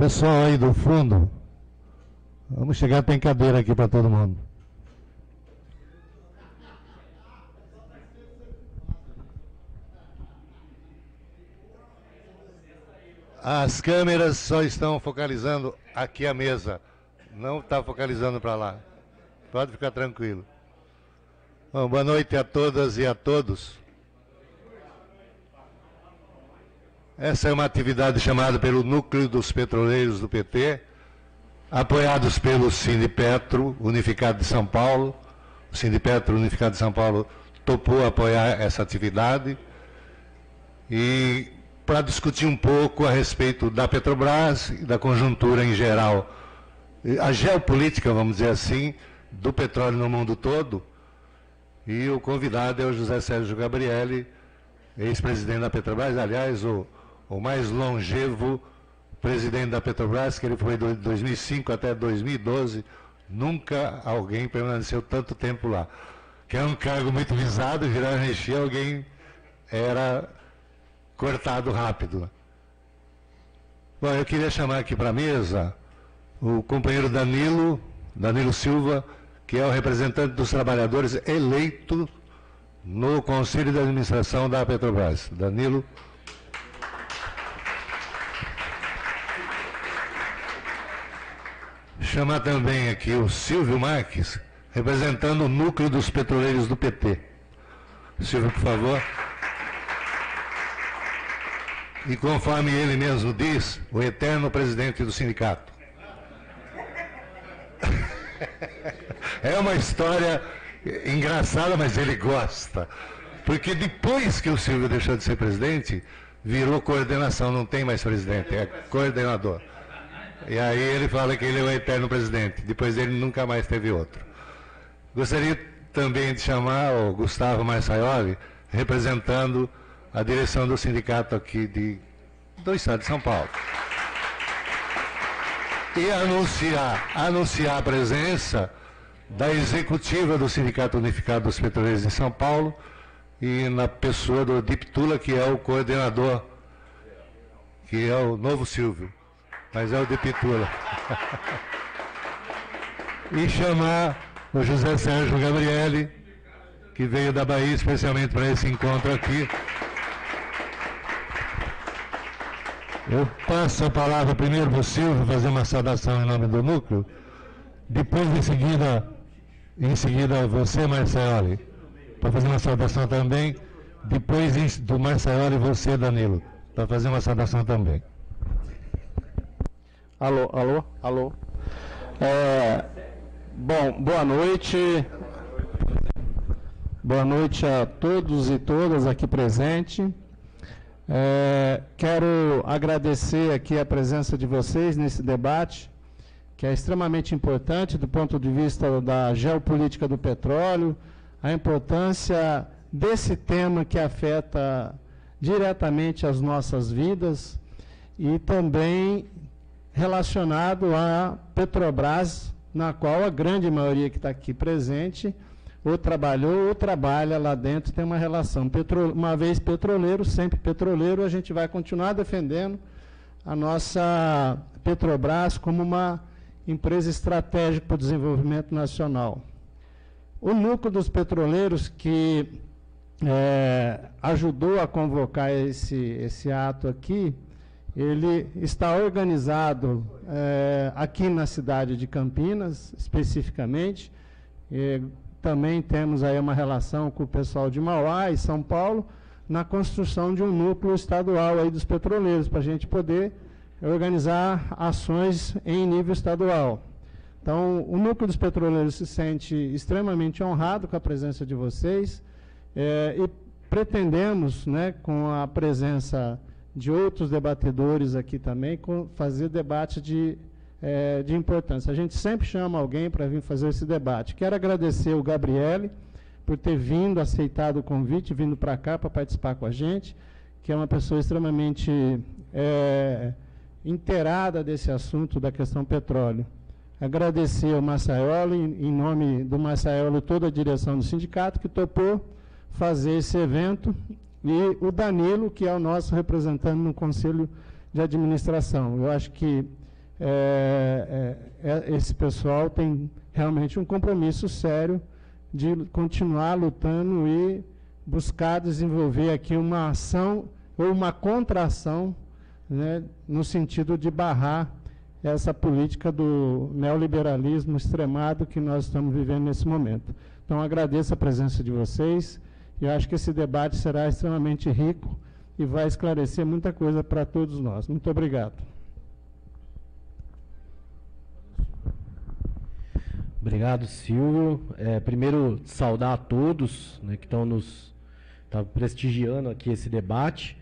Pessoal aí do fundo, vamos chegar, tem cadeira aqui para todo mundo. As câmeras só estão focalizando aqui a mesa, não está focalizando para lá. Pode ficar tranquilo. Bom, boa noite a todas e a todos. Essa é uma atividade chamada pelo Núcleo dos Petroleiros do PT, apoiados pelo Sindipetro Unificado de São Paulo. O Sindipetro Unificado de São Paulo topou apoiar essa atividade e para discutir um pouco a respeito da Petrobras e da conjuntura em geral, a geopolítica, vamos dizer assim, do petróleo no mundo todo. E o convidado é o José Sérgio Gabrielli, ex-presidente da Petrobras, aliás, o mais longevo presidente da Petrobras, que ele foi de 2005 até 2012, nunca alguém permaneceu tanto tempo lá. Que é um cargo muito visado, virar mexer, alguém era cortado rápido. Bom, eu queria chamar aqui para a mesa o companheiro Danilo Silva, que é o representante dos trabalhadores eleito no Conselho de Administração da Petrobras. Danilo. Chamar também aqui o Silvio Marques, representando o Núcleo dos Petroleiros do PT. Silvio, por favor. E conforme ele mesmo diz, o eterno presidente do sindicato. É uma história engraçada, mas ele gosta. Porque depois que o Silvio deixou de ser presidente, virou coordenação, não tem mais presidente, é coordenador. E aí ele fala que ele é o eterno presidente, depois dele nunca mais teve outro. Gostaria também de chamar o Gustavo Marçaioli, representando a direção do sindicato aqui do Estado de São Paulo. E anunciar a presença da executiva do Sindicato Unificado dos Petroleiros de São Paulo e na pessoa do Diptula, que é o coordenador, que é o novo Silvio, mas é o Diptula. E chamar o José Sérgio Gabrielli, que veio da Bahia especialmente para esse encontro aqui. Eu passo a palavra primeiro para o Silvio fazer uma saudação em nome do núcleo, depois em seguida você, Marçaioli, para fazer uma saudação também, depois do Marçaioli você, Danilo, para fazer uma saudação também. Alô. Bom, boa noite. Boa noite a todos e todas aqui presentes. Quero agradecer aqui a presença de vocês nesse debate, que é extremamente importante do ponto de vista da geopolítica do petróleo, a importância desse tema que afeta diretamente as nossas vidas e também relacionado à Petrobras, na qual a grande maioria que está aqui presente ou trabalhou ou trabalha lá dentro, tem uma relação. Uma vez petroleiro, sempre petroleiro, a gente vai continuar defendendo a nossa Petrobras como uma empresa estratégica para o desenvolvimento nacional. O núcleo dos petroleiros que ajudou a convocar esse ato aqui, ele está organizado aqui na cidade de Campinas, especificamente. Também temos aí uma relação com o pessoal de Mauá e São Paulo, na construção de um núcleo estadual aí dos petroleiros, para a gente poder organizar ações em nível estadual. Então, o núcleo dos petroleiros se sente extremamente honrado com a presença de vocês e pretendemos, né, com a presença de outros debatedores aqui também, fazer debate de importância. A gente sempre chama alguém para vir fazer esse debate. Quero agradecer o Gabrielli por ter vindo, aceitado o convite, vindo para cá para participar com a gente, que é uma pessoa extremamente inteirada desse assunto da questão petróleo. Agradecer ao Marçaioli, em nome do Marçaioli e toda a direção do sindicato, que topou fazer esse evento, e o Danilo, que é o nosso representante no Conselho de Administração. Eu acho que esse pessoal tem realmente um compromisso sério de continuar lutando e buscar desenvolver aqui uma ação ou uma contração, né, no sentido de barrar essa política do neoliberalismo extremado que nós estamos vivendo nesse momento. Então, agradeço a presença de vocês e acho que esse debate será extremamente rico e vai esclarecer muita coisa para todos nós. Muito obrigado. Obrigado, Silvio. Primeiro, saudar a todos, né, que estão prestigiando aqui esse debate.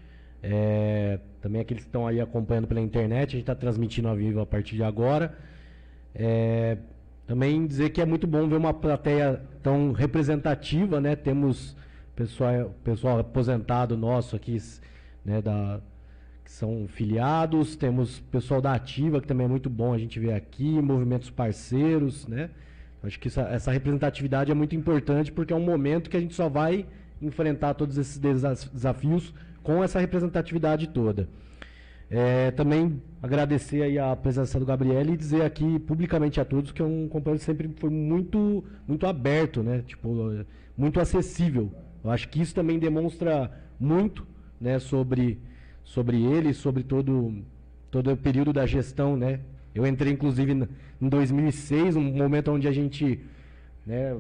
Também aqueles que estão aí acompanhando pela internet, a gente está transmitindo ao vivo a partir de agora. Também dizer que é muito bom ver uma plateia tão representativa, né? Temos pessoal aposentado nosso aqui, né, que são filiados, temos pessoal da Ativa, que também é muito bom a gente ver aqui, movimentos parceiros, né? Acho que essa representatividade é muito importante, porque é um momento que a gente só vai enfrentar todos esses desafios com essa representatividade toda. Também agradecer aí a presença do Gabriel e dizer aqui publicamente a todos que é um companheiro que sempre foi muito, muito aberto, né? Tipo, muito acessível. Eu acho que isso também demonstra muito, né, sobre ele, sobre todo o período da gestão, né? Eu entrei, inclusive, em 2006, um momento onde a gente, né,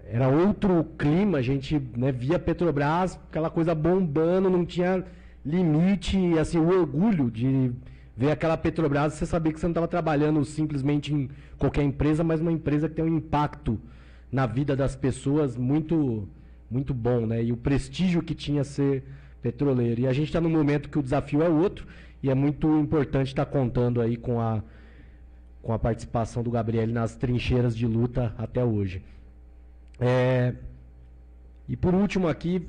era outro clima, a gente, né, via Petrobras, aquela coisa bombando, não tinha limite, e assim, o orgulho de ver aquela Petrobras, você sabia que você não estava trabalhando simplesmente em qualquer empresa, mas uma empresa que tem um impacto na vida das pessoas muito, muito bom, né? E o prestígio que tinha ser petroleiro. E a gente está num momento que o desafio é outro, e é muito importante estar contando aí com a participação do Gabriel nas trincheiras de luta até hoje. E por último aqui,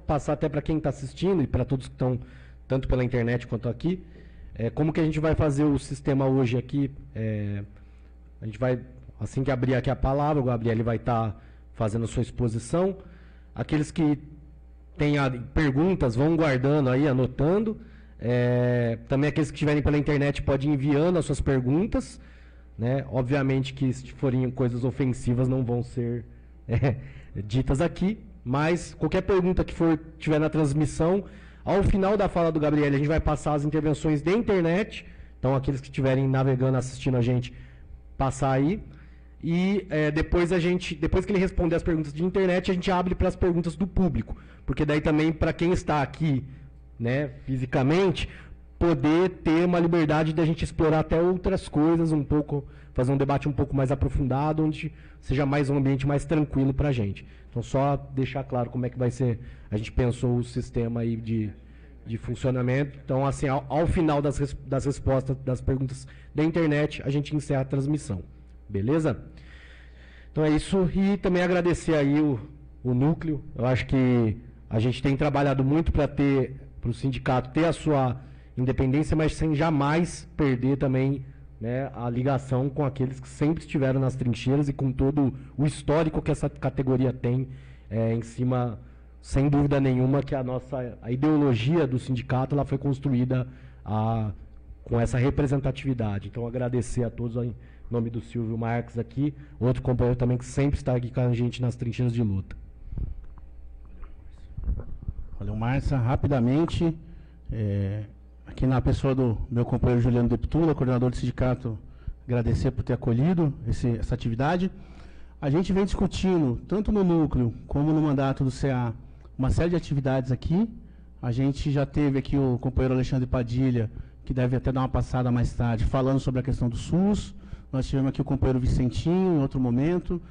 passar até para quem está assistindo e para todos que estão, tanto pela internet quanto aqui, como que a gente vai fazer o sistema hoje aqui. A gente vai, assim que abrir aqui a palavra, o Gabriel vai estar fazendo a sua exposição. Aqueles que têm perguntas, vão guardando aí, anotando. Também aqueles que estiverem pela internet podem ir enviando as suas perguntas, né? Obviamente que se forem coisas ofensivas não vão ser ditas aqui, mas qualquer pergunta que tiver na transmissão, ao final da fala do Gabriel, a gente vai passar as intervenções da internet. Então, aqueles que estiverem navegando, assistindo a gente, passar aí. E depois que ele responder as perguntas de internet, a gente abre para as perguntas do público. Porque daí também, para quem está aqui, né, fisicamente, poder ter uma liberdade de a gente explorar até outras coisas, um pouco, fazer um debate um pouco mais aprofundado, onde seja um ambiente mais tranquilo para a gente. Então, só deixar claro como é que vai ser, a gente pensou o sistema aí de funcionamento. Então, assim, ao final das respostas das perguntas da internet, a gente encerra a transmissão. Beleza? Então é isso. E também agradecer aí o núcleo. Eu acho que a gente tem trabalhado muito para o sindicato ter a sua independência, mas sem jamais perder também, né, a ligação com aqueles que sempre estiveram nas trincheiras e com todo o histórico que essa categoria tem em cima, sem dúvida nenhuma, que a ideologia do sindicato ela foi construída com essa representatividade. Então, agradecer a todos em nome do Silvio Marques aqui, outro companheiro também que sempre está aqui com a gente nas trincheiras de luta. Valeu, Márcia. Rapidamente, aqui na pessoa do meu companheiro Juliano Deptula, coordenador do sindicato, agradecer por ter acolhido essa atividade. A gente vem discutindo, tanto no núcleo como no mandato do CA, uma série de atividades aqui. A gente já teve aqui o companheiro Alexandre Padilha, que deve até dar uma passada mais tarde, falando sobre a questão do SUS. Nós tivemos aqui o companheiro Vicentinho, em outro momento.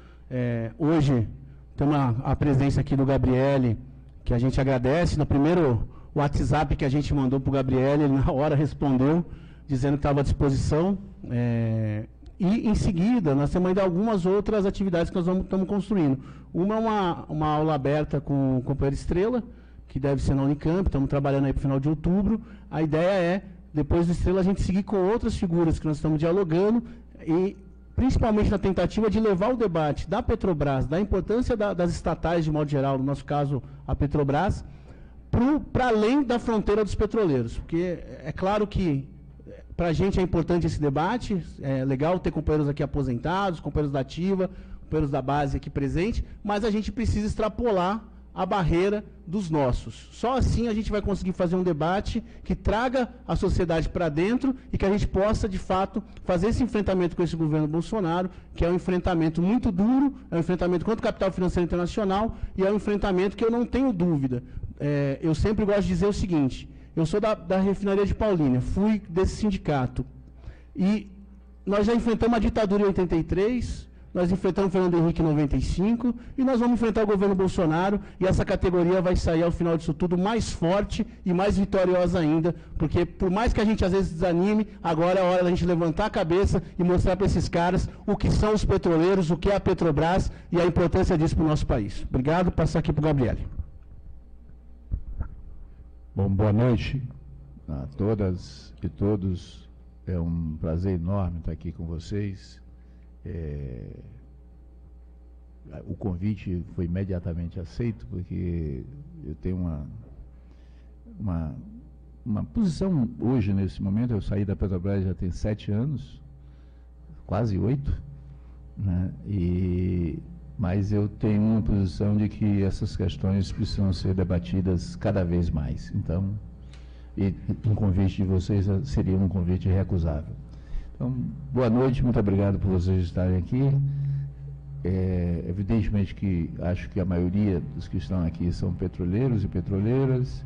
Hoje, temos a presença aqui do Gabriel, que a gente agradece. No primeiro WhatsApp que a gente mandou para o Gabriel, ele na hora respondeu, dizendo que estava à disposição. E, em seguida, nós temos ainda algumas outras atividades que nós estamos construindo. Uma é uma aula aberta com o companheiro Estrela, que deve ser na Unicamp, estamos trabalhando aí para o final de outubro. A ideia é, depois do Estrela, a gente seguir com outras figuras que nós estamos dialogando, e principalmente na tentativa de levar o debate da Petrobras, da importância das estatais de modo geral, no nosso caso a Petrobras, para além da fronteira dos petroleiros. Porque é claro que Para a gente é importante esse debate, é legal ter companheiros aqui aposentados, companheiros da ativa, companheiros da base aqui presentes, mas a gente precisa extrapolar a barreira dos nossos. Só assim a gente vai conseguir fazer um debate que traga a sociedade para dentro e que a gente possa, de fato, fazer esse enfrentamento com esse governo Bolsonaro, que é um enfrentamento muito duro, é um enfrentamento contra o capital financeiro internacional e é um enfrentamento que eu não tenho dúvida. Eu sempre gosto de dizer o seguinte, eu sou da refinaria de Paulínia, fui desse sindicato e nós já enfrentamos a ditadura em 83, nós enfrentamos o Fernando Henrique em 95 e nós vamos enfrentar o governo Bolsonaro e essa categoria vai sair ao final disso tudo mais forte e mais vitoriosa ainda, porque por mais que a gente às vezes desanime, agora é a hora da gente levantar a cabeça e mostrar para esses caras o que são os petroleiros, o que é a Petrobras e a importância disso para o nosso país. Obrigado, passar aqui para o Gabriele. Bom, boa noite a todas e todos. É um prazer enorme estar aqui com vocês. O convite foi imediatamente aceito, porque eu tenho uma posição hoje, nesse momento. Eu saí da Petrobras já tem 7 anos, quase 8, né? Mas eu tenho uma posição de que essas questões precisam ser debatidas cada vez mais. Então, um convite de vocês seria um convite recusável. Então, boa noite, muito obrigado por vocês estarem aqui. Evidentemente que acho que a maioria dos que estão aqui são petroleiros e petroleiras,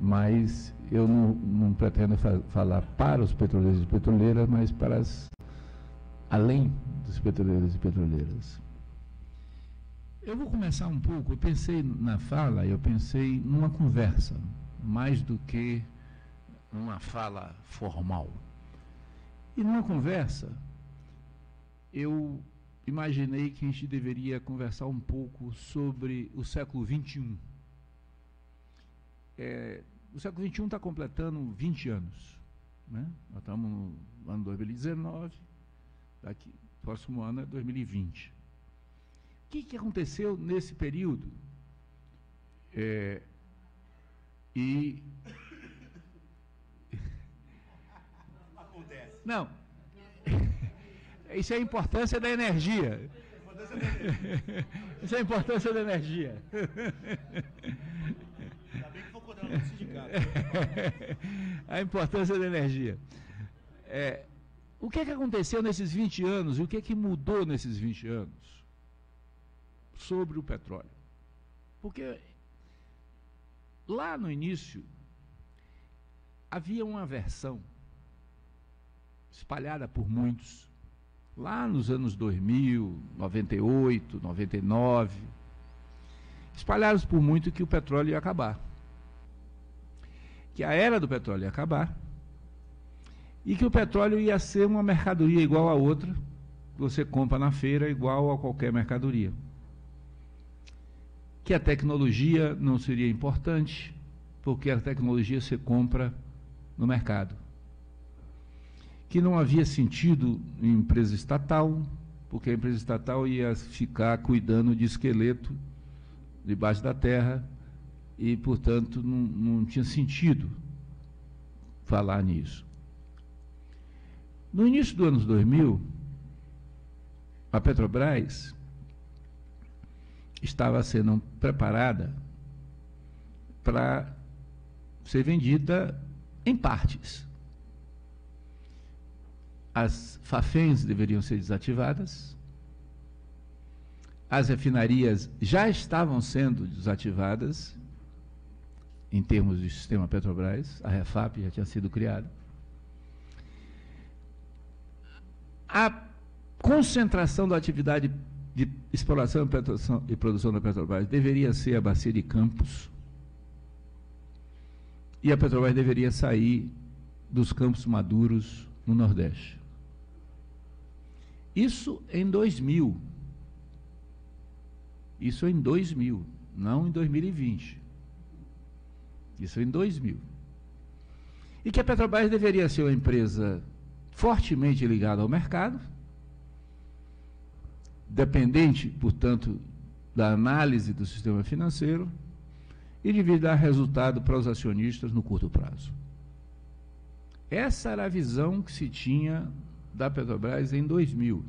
mas eu não pretendo falar para os petroleiros e petroleiras, mas para além dos petroleiros e petroleiras. Eu vou começar um pouco, eu pensei na fala, eu pensei numa conversa, mais do que uma fala formal. E numa conversa, eu imaginei que a gente deveria conversar um pouco sobre o século XXI. O século XXI está completando 20 anos. Né? Nós estamos no ano 2019, daqui, próximo ano é 2020. O que aconteceu nesse período? Não, isso é a importância da energia. Isso é a importância da energia. Ainda bem que foi coordenado no sindicato. A importância da energia. O que aconteceu nesses 20 anos e o que mudou nesses 20 anos sobre o petróleo? Porque lá no início havia uma versão espalhada por muitos, lá nos anos 2000, 98, 99, espalhados por muito que o petróleo ia acabar, que a era do petróleo ia acabar e que o petróleo ia ser uma mercadoria igual a outra, que você compra na feira igual a qualquer mercadoria, que a tecnologia não seria importante, porque a tecnologia você compra no mercado, que não havia sentido em empresa estatal, porque a empresa estatal ia ficar cuidando de esqueleto debaixo da terra e, portanto, não tinha sentido falar nisso. No início dos anos 2000, a Petrobras estava sendo preparada para ser vendida em partes. As Fafens deveriam ser desativadas, as refinarias já estavam sendo desativadas, em termos de sistema Petrobras, a Refap já tinha sido criada. A concentração da atividade de exploração e produção da Petrobras deveria ser a bacia de Campos, e a Petrobras deveria sair dos campos maduros no Nordeste. Isso em 2000. Isso em 2000, não em 2020. Isso em 2000. E que a Petrobras deveria ser uma empresa fortemente ligada ao mercado, dependente, portanto, da análise do sistema financeiro e devia dar resultado para os acionistas no curto prazo. Essa era a visão que se tinha da Petrobras em 2000.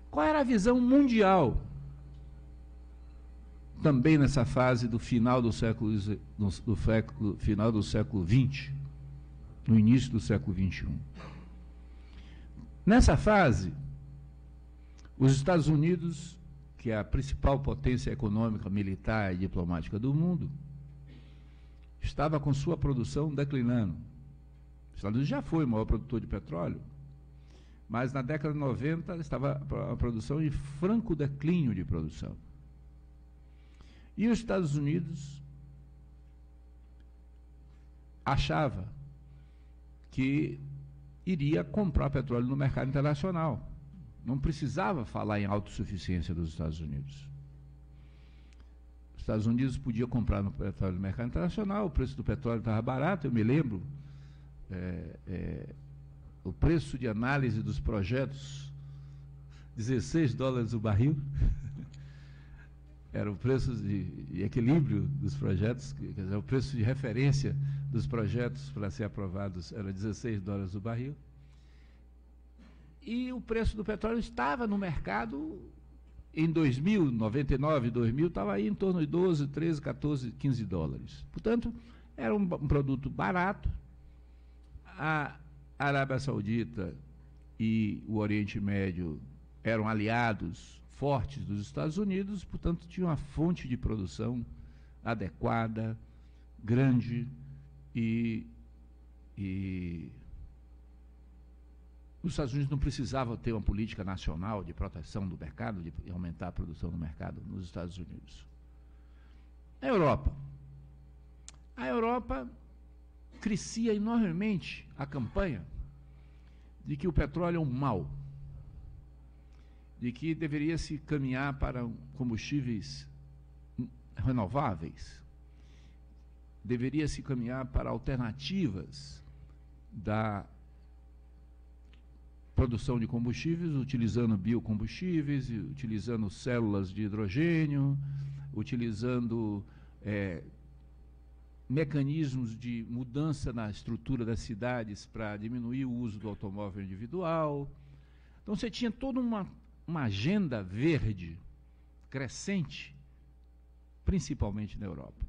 Qual era a visão mundial? Também nessa fase do final do século final do século XX, no início do século XXI. Nessa fase, os Estados Unidos, que é a principal potência econômica, militar e diplomática do mundo, estava com sua produção declinando. Os Estados Unidos já foi o maior produtor de petróleo, mas na década de 90 estava a produção em franco declínio de produção. E os Estados Unidos achava que iria comprar petróleo no mercado internacional. Não precisava falar em autossuficiência dos Estados Unidos. Os Estados Unidos podia comprar no petróleo no mercado internacional, o preço do petróleo estava barato, eu me lembro, o preço de análise dos projetos, $16 o barril, era o preço de equilíbrio dos projetos, quer dizer, o preço de referência dos projetos para ser aprovados era $16 o barril. E o preço do petróleo estava no mercado em 2000, 99, 2000, estava aí em torno de 12, 13, 14, 15 dólares. Portanto, era um produto barato. A Arábia Saudita e o Oriente Médio eram aliados fortes dos Estados Unidos, portanto, tinha uma fonte de produção adequada, grande, e os Estados Unidos não precisavam ter uma política nacional de proteção do mercado, de aumentar a produção do mercado nos Estados Unidos. A Europa crescia enormemente a campanha de que o petróleo é um mal, de que deveria se caminhar para combustíveis renováveis, deveria se caminhar para alternativas da produção de combustíveis, utilizando biocombustíveis, utilizando células de hidrogênio, utilizando mecanismos de mudança na estrutura das cidades para diminuir o uso do automóvel individual. Então, você tinha toda uma agenda verde crescente, principalmente na Europa.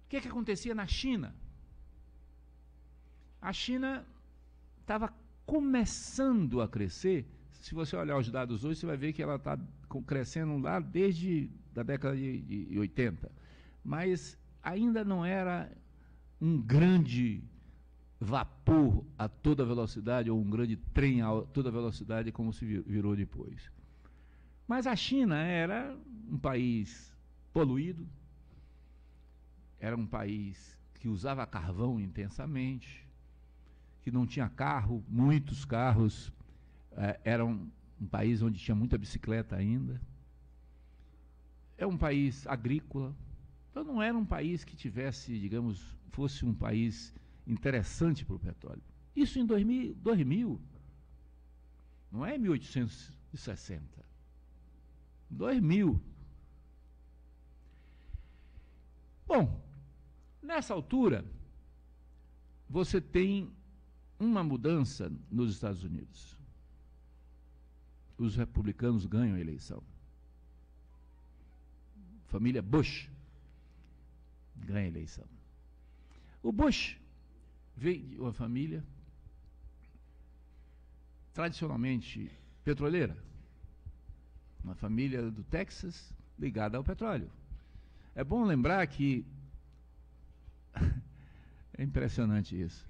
O que acontecia na China? A China estava começando a crescer. Se você olhar os dados hoje, você vai ver que ela está crescendo lá desde a década de 80. Mas ainda não era um grande vapor a toda velocidade, ou um grande trem a toda velocidade, como se virou depois. Mas a China era um país poluído, era um país que usava carvão intensamente, que não tinha carro, muitos carros, era um país onde tinha muita bicicleta ainda, é um país agrícola, então não era um país que tivesse, digamos, fosse um país interessante para o petróleo. Isso em 2000, não é 1860, 2000. Bom, nessa altura, você tem uma mudança nos Estados Unidos. Os republicanos ganham a eleição. Família Bush ganha a eleição. O Bush veio de uma família tradicionalmente petroleira, uma família do Texas ligada ao petróleo. É bom lembrar que é impressionante isso.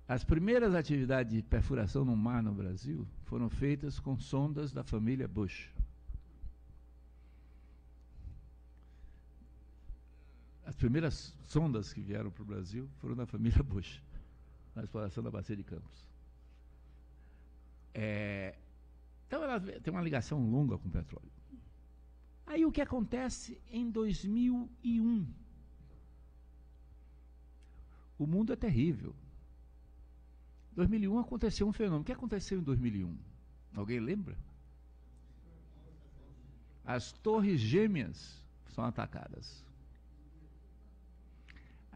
As primeiras atividades de perfuração no mar no Brasil foram feitas com sondas da família Bush. As primeiras sondas que vieram para o Brasil foram da família Bush, na exploração da Bacia de Campos. Então, ela tem uma ligação longa com o petróleo. Aí, o que acontece em 2001? O mundo é terrível. Em 2001 aconteceu um fenômeno. O que aconteceu em 2001? Alguém lembra? As Torres Gêmeas são atacadas.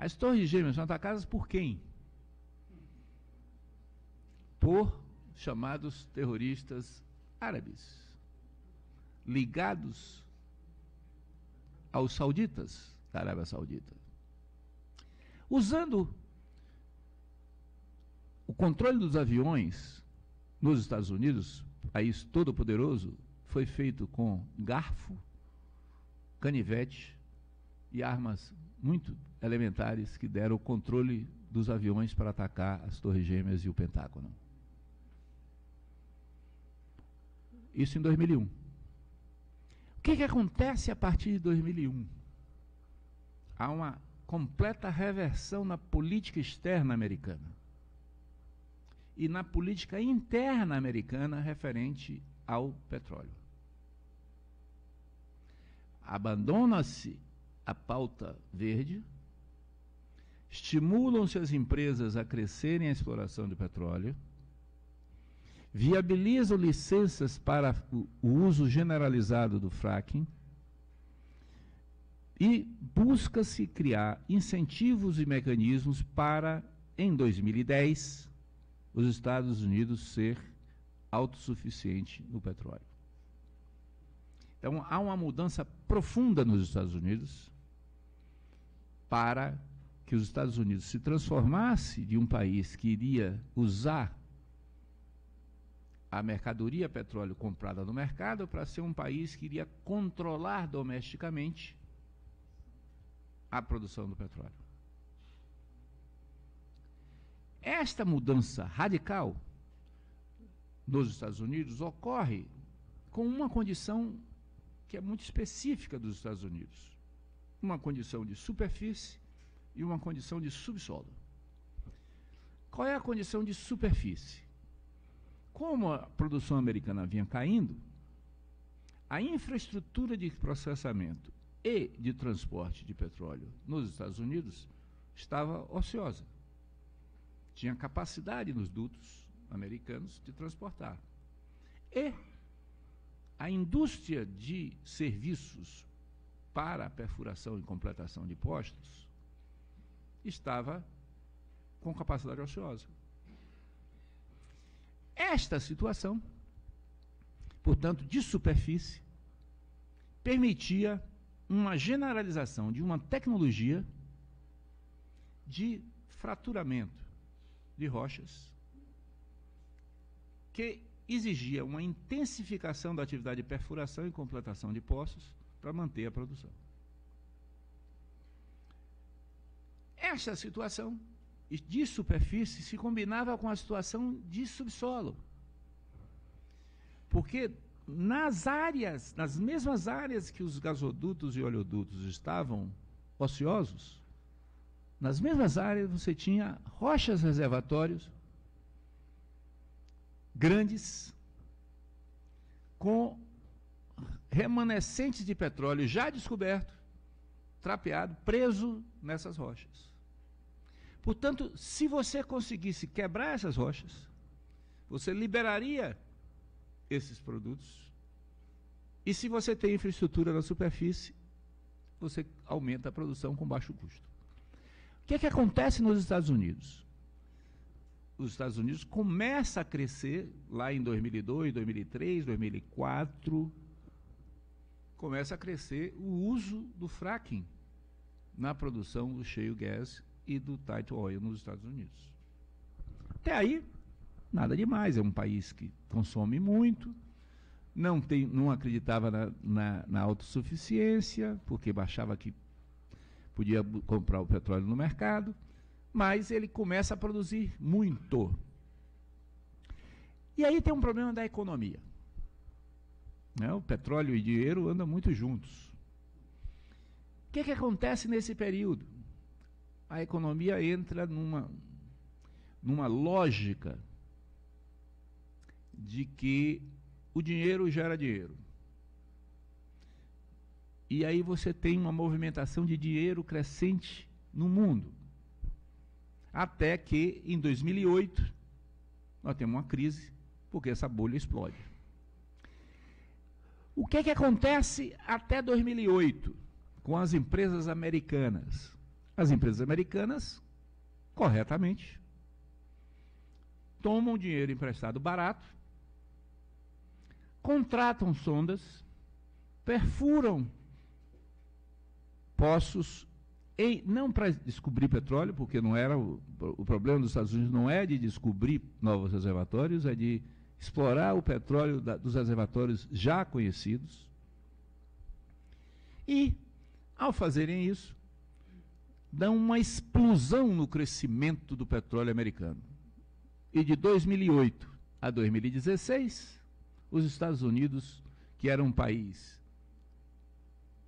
As Torres Gêmeas são atacadas por quem? Por chamados terroristas árabes, ligados aos sauditas da Arábia Saudita. Usando o controle dos aviões nos Estados Unidos, país todo poderoso, foi feito com garfo, canivete e armas muito elementares que deram o controle dos aviões para atacar as Torres Gêmeas e o Pentágono. Isso em 2001. O que acontece a partir de 2001? Há uma completa reversão na política externa americana e na política interna americana referente ao petróleo. Abandona-se a pauta verde, estimulam-se as empresas a crescerem a exploração de petróleo, viabilizam licenças para o uso generalizado do fracking e busca-se criar incentivos e mecanismos para, em 2010, os Estados Unidos ser autossuficiente no petróleo. Então, há uma mudança profunda nos Estados Unidos para que os Estados Unidos se transformasse de um país que iria usar a mercadoria petróleo comprada no mercado para ser um país que iria controlar domesticamente a produção do petróleo. Esta mudança radical nos Estados Unidos ocorre com uma condição que é muito específica dos Estados Unidos. Uma condição de superfície e uma condição de subsolo. Qual é a condição de superfície? Como a produção americana vinha caindo, a infraestrutura de processamento e de transporte de petróleo nos Estados Unidos estava ociosa. Tinha capacidade nos dutos americanos de transportar. E a indústria de serviços para a perfuração e completação de postos estava com capacidade ociosa. Esta situação, portanto, de superfície, permitia uma generalização de uma tecnologia de fraturamento de rochas que exigia uma intensificação da atividade de perfuração e completação de poços para manter a produção. Esta situação de superfície se combinava com a situação de subsolo. Porque nas mesmas áreas que os gasodutos e oleodutos estavam ociosos, nas mesmas áreas você tinha rochas reservatórios grandes com remanescentes de petróleo já descoberto, trapeado, preso nessas rochas. Portanto, se você conseguisse quebrar essas rochas, você liberaria esses produtos, e se você tem infraestrutura na superfície, você aumenta a produção com baixo custo. O que é que acontece nos Estados Unidos? Os Estados Unidos começa a crescer, lá em 2002, 2003, 2004, começa a crescer o uso do fracking na produção do shale gas e do tight oil nos Estados Unidos. Até aí, nada demais, é um país que consome muito, não acreditava na autossuficiência, porque achava que podia comprar o petróleo no mercado, mas ele começa a produzir muito. E aí tem um problema da economia. Né? O petróleo e dinheiro andam muito juntos. O que acontece nesse período? A economia entra numa lógica de que o dinheiro gera dinheiro. E aí você tem uma movimentação de dinheiro crescente no mundo. Até que, em 2008, nós temos uma crise, porque essa bolha explode. O que acontece até 2008 com as empresas americanas? As empresas americanas, corretamente, tomam dinheiro emprestado barato, contratam sondas, perfuram poços, não para descobrir petróleo, porque não era o problema dos Estados Unidos não é de descobrir novos reservatórios, é de explorar o petróleo dos reservatórios já conhecidos. E, ao fazerem isso, dão uma explosão no crescimento do petróleo americano. E de 2008 a 2016, os Estados Unidos, que era um país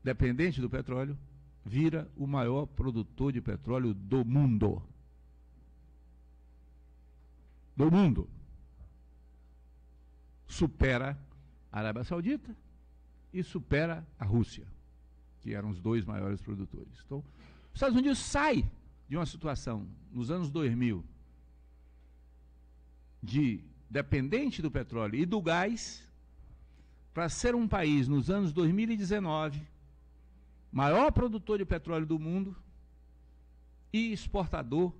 dependente do petróleo, vira o maior produtor de petróleo do mundo. Do mundo. Supera a Arábia Saudita e supera a Rússia, que eram os dois maiores produtores. Então, os Estados Unidos sai de uma situação, nos anos 2000, de dependente do petróleo e do gás, para ser um país, nos anos 2019, maior produtor de petróleo do mundo e exportador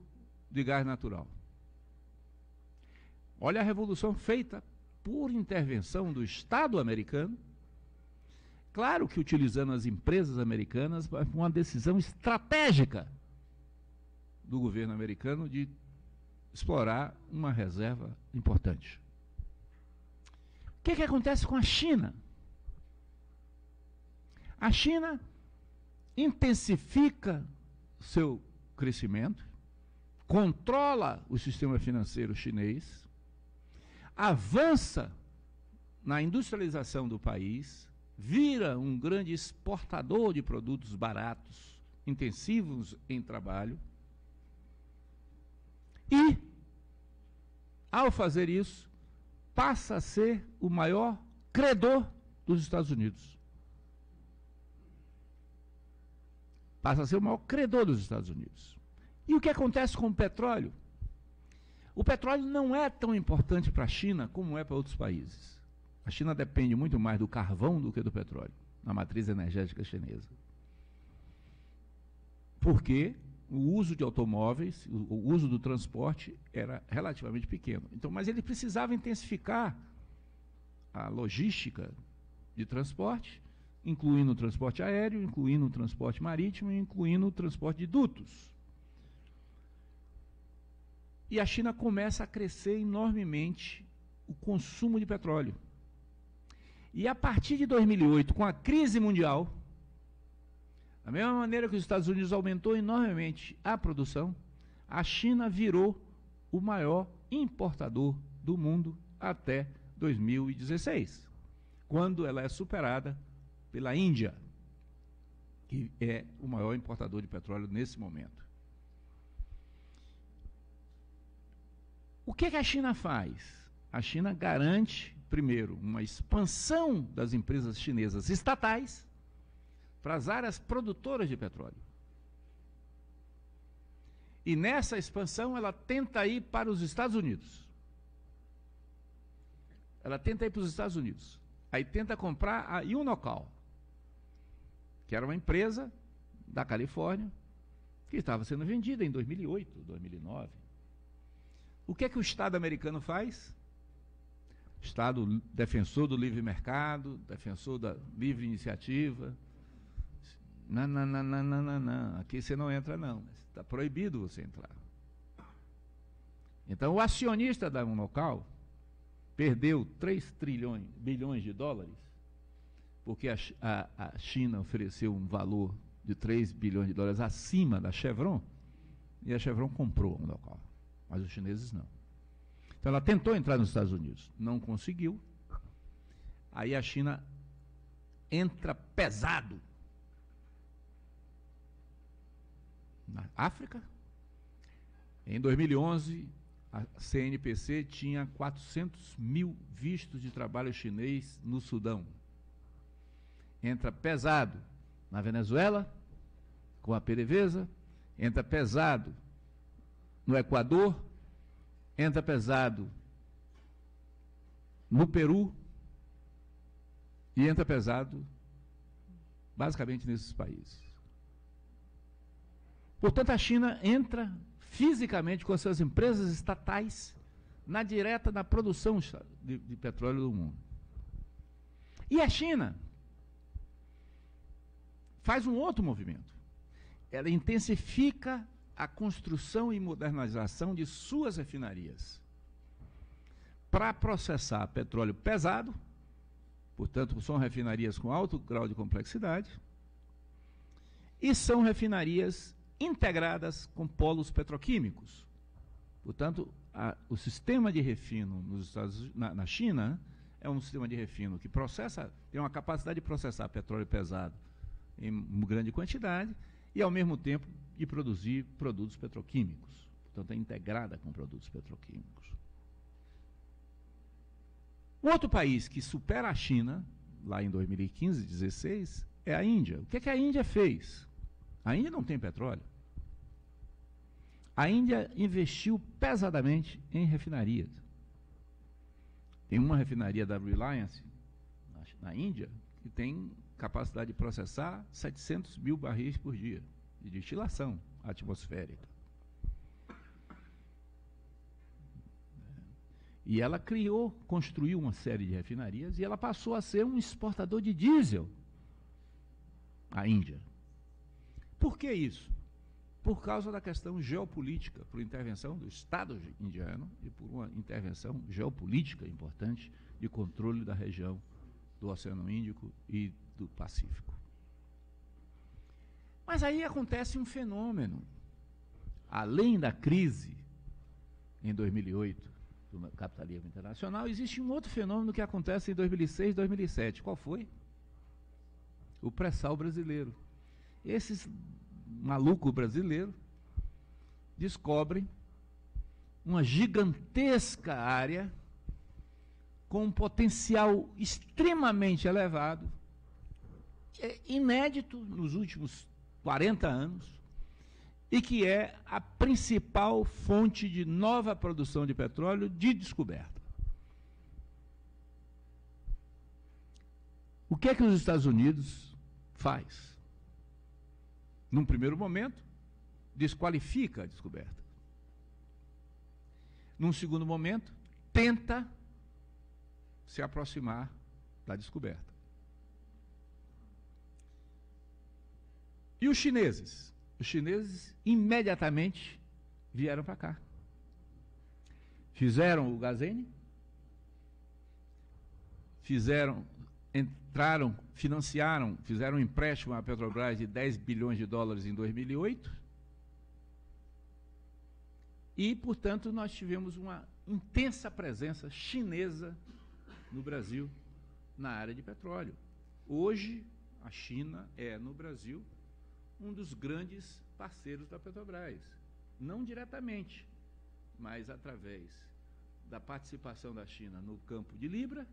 de gás natural. Olha a revolução feita por intervenção do Estado americano, claro que utilizando as empresas americanas, uma decisão estratégica do governo americano de explorar uma reserva importante. O que acontece com a China? A China intensifica seu crescimento, controla o sistema financeiro chinês, avança na industrialização do país, vira um grande exportador de produtos baratos, intensivos em trabalho, e, ao fazer isso, passa a ser o maior credor dos Estados Unidos. Passa a ser o maior credor dos Estados Unidos. E o que acontece com o petróleo? O petróleo não é tão importante para a China como é para outros países. A China depende muito mais do carvão do que do petróleo, na matriz energética chinesa. Porque o uso de automóveis, o uso do transporte era relativamente pequeno. Então, mas ele precisava intensificar a logística de transporte, incluindo o transporte aéreo, incluindo o transporte marítimo e incluindo o transporte de dutos. E a China começa a crescer enormemente o consumo de petróleo. E a partir de 2008, com a crise mundial, da mesma maneira que os Estados Unidos aumentou enormemente a produção, a China virou o maior importador do mundo até 2016, quando ela é superada pela Índia, que é o maior importador de petróleo nesse momento. O que a China faz? A China garante, primeiro, uma expansão das empresas chinesas estatais para as áreas produtoras de petróleo. E nessa expansão ela tenta ir para os Estados Unidos. Ela tenta ir para os Estados Unidos. Aí tenta comprar a Unocal, que era uma empresa da Califórnia, que estava sendo vendida em 2008, 2009. O que o Estado americano faz? Estado defensor do livre mercado, defensor da livre iniciativa. Não, aqui você não entra não, está proibido você entrar. Então o acionista da Unocal perdeu 3 bilhões de dólares, porque a China ofereceu um valor de 3 bilhões de dólares acima da Chevron, e a Chevron comprou a Unocal, mas os chineses não. Então ela tentou entrar nos Estados Unidos, não conseguiu. Aí a China entra pesado na África. Em 2011, a CNPC tinha 400 mil vistos de trabalho chinês no Sudão. Entra pesado na Venezuela, com a PDVSA, entra pesado no Equador, entra pesado no Peru e entra pesado basicamente nesses países. Portanto, a China entra fisicamente com as suas empresas estatais na direta da produção de petróleo do mundo. E a China faz um outro movimento. Ela intensifica a construção e modernização de suas refinarias para processar petróleo pesado, portanto, são refinarias com alto grau de complexidade, e são refinarias integradas com polos petroquímicos. Portanto, o sistema de refino na China é um sistema de refino que tem uma capacidade de processar petróleo pesado em grande quantidade e, ao mesmo tempo, de produzir produtos petroquímicos. Portanto, é integrada com produtos petroquímicos. O outro país que supera a China, lá em 2015, 2016, é a Índia. O que é que a Índia fez? A Índia não tem petróleo. A Índia investiu pesadamente em refinarias. Tem uma refinaria da Reliance, na Índia, que tem capacidade de processar 700 mil barris por dia de destilação atmosférica. E ela construiu uma série de refinarias e ela passou a ser um exportador de diesel, a Índia. Por que isso? Por causa da questão geopolítica, por intervenção do Estado indiano e por uma intervenção geopolítica importante de controle da região do Oceano Índico e do Pacífico. Mas aí acontece um fenômeno. Além da crise em 2008 do capitalismo internacional, existe um outro fenômeno que acontece em 2006 e 2007. Qual foi? O pré-sal brasileiro. Esses malucos brasileiros descobrem uma gigantesca área com um potencial extremamente elevado, inédito nos últimos 40 anos, e que é a principal fonte de nova produção de petróleo de descoberta. O que é que os Estados Unidos faz? Num primeiro momento, desqualifica a descoberta. Num segundo momento, tenta se aproximar da descoberta. E os chineses? Os chineses imediatamente vieram para cá. Fizeram o Gazene, fizeram um empréstimo à Petrobras de 10 bilhões de dólares em 2008 e, portanto, nós tivemos uma intensa presença chinesa no Brasil na área de petróleo. Hoje, a China é, no Brasil, um dos grandes parceiros da Petrobras. Não diretamente, mas através da participação da China no campo de Libra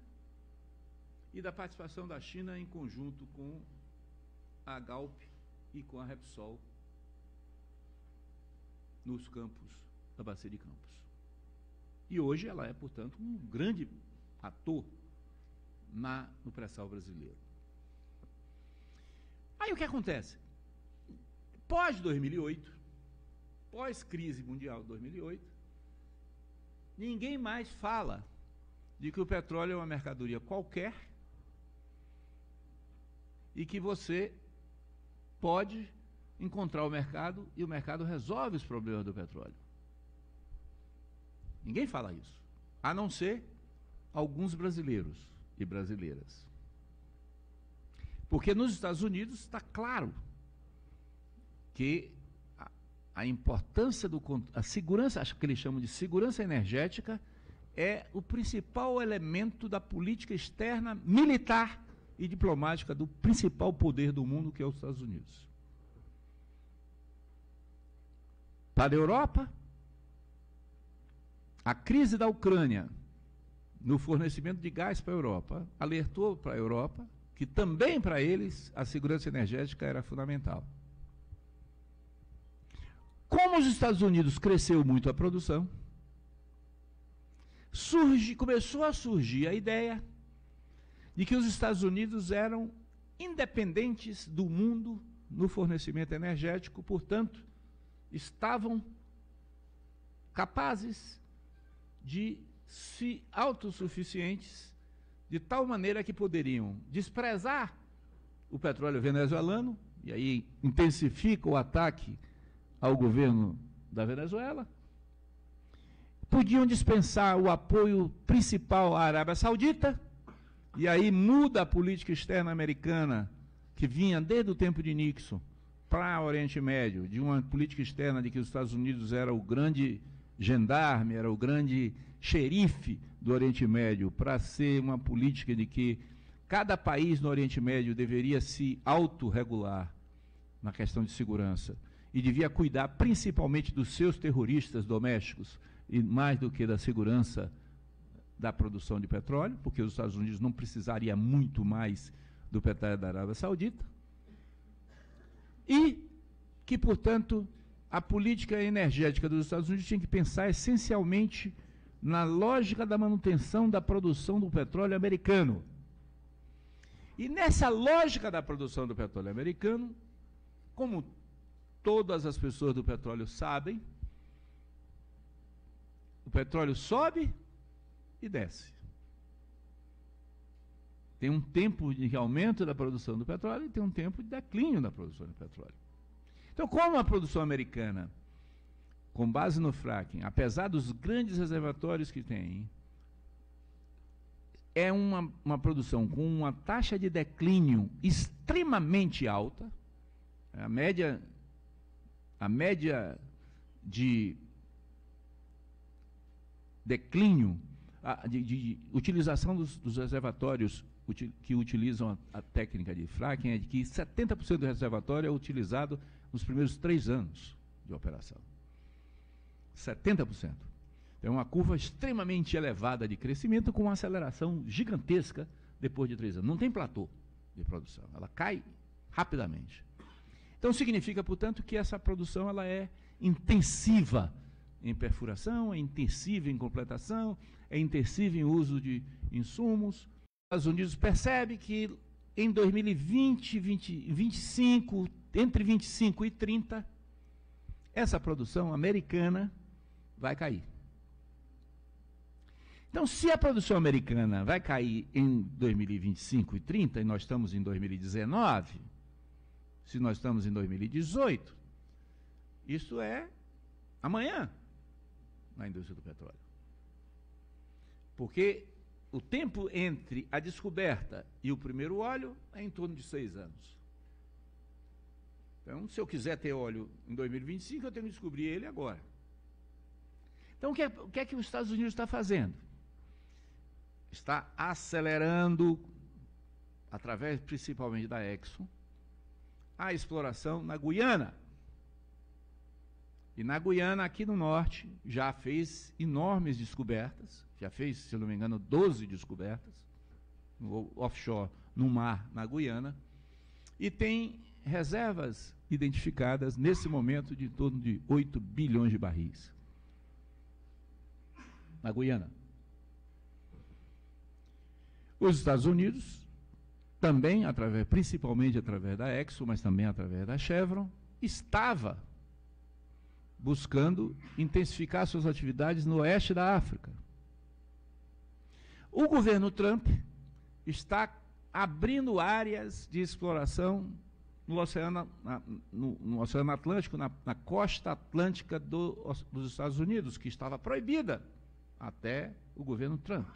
e da participação da China em conjunto com a Galp e com a Repsol nos campos da Bacia de Campos. E hoje ela é, portanto, um grande ator no pré-sal brasileiro. Aí o que acontece? Pós-2008, pós-crise mundial de 2008, ninguém mais fala de que o petróleo é uma mercadoria qualquer e que você pode encontrar o mercado e o mercado resolve os problemas do petróleo. Ninguém fala isso, a não ser alguns brasileiros e brasileiras. Porque nos Estados Unidos está claro que a importância a segurança, acho que eles chamam de segurança energética, é o principal elemento da política externa, militar e diplomática do principal poder do mundo, que é os Estados Unidos. Para a Europa, a crise da Ucrânia no fornecimento de gás para a Europa alertou para a Europa que também para eles a segurança energética era fundamental. Como os Estados Unidos cresceu muito a produção, começou a surgir a ideia de que os Estados Unidos eram independentes do mundo no fornecimento energético, portanto, estavam capazes de se autossuficientes, de tal maneira que poderiam desprezar o petróleo venezuelano, e aí intensifica o ataque ao governo da Venezuela, podiam dispensar o apoio principal à Arábia Saudita, e aí muda a política externa americana, que vinha desde o tempo de Nixon, para o Oriente Médio, de uma política externa de que os Estados Unidos era o grande gendarme, era o grande xerife do Oriente Médio, para ser uma política de que cada país no Oriente Médio deveria se autorregular na questão de segurança e devia cuidar principalmente dos seus terroristas domésticos e mais do que da segurança da produção de petróleo, porque os Estados Unidos não precisaria muito mais do petróleo da Arábia Saudita, e que, portanto, a política energética dos Estados Unidos tinha que pensar essencialmente na lógica da manutenção da produção do petróleo americano. E nessa lógica da produção do petróleo americano, como todas as pessoas do petróleo sabem, o petróleo sobe e desce. Tem um tempo de aumento da produção do petróleo e tem um tempo de declínio da produção do petróleo. Então, como a produção americana, com base no fracking, apesar dos grandes reservatórios que tem, é uma produção com uma taxa de declínio extremamente alta, a média de declínio, de utilização dos reservatórios que utilizam a técnica de fracking é de que 70% do reservatório é utilizado nos primeiros 3 anos de operação. 70%. É uma curva extremamente elevada de crescimento com uma aceleração gigantesca depois de 3 anos. Não tem platô de produção, ela cai rapidamente. Então significa, portanto, que essa produção ela é intensiva em perfuração, é intensiva em completação, é intensiva em uso de insumos. Os Estados Unidos percebe que em 2020, 25, entre 25 e 30, essa produção americana vai cair. Então, se a produção americana vai cair em 2025 e 30, e nós estamos em 2019, se nós estamos em 2018, isso é amanhã na indústria do petróleo. Porque o tempo entre a descoberta e o primeiro óleo é em torno de 6 anos. Então, se eu quiser ter óleo em 2025, eu tenho que descobrir ele agora. Então, o que é que os Estados Unidos está fazendo? Está acelerando, através principalmente da Exxon, a exploração na Guiana. E na Guiana, aqui no norte, já fez enormes descobertas, já fez, se eu não me engano, 12 descobertas, no offshore, no mar, na Guiana, e tem reservas identificadas, nesse momento, de em torno de 8 bilhões de barris. Na Guiana. Os Estados Unidos, também, principalmente através da Exxon, mas também através da Chevron, estava buscando intensificar suas atividades no oeste da África. O governo Trump está abrindo áreas de exploração no Oceano Atlântico, na costa atlântica dos Estados Unidos, que estava proibida até o governo Trump.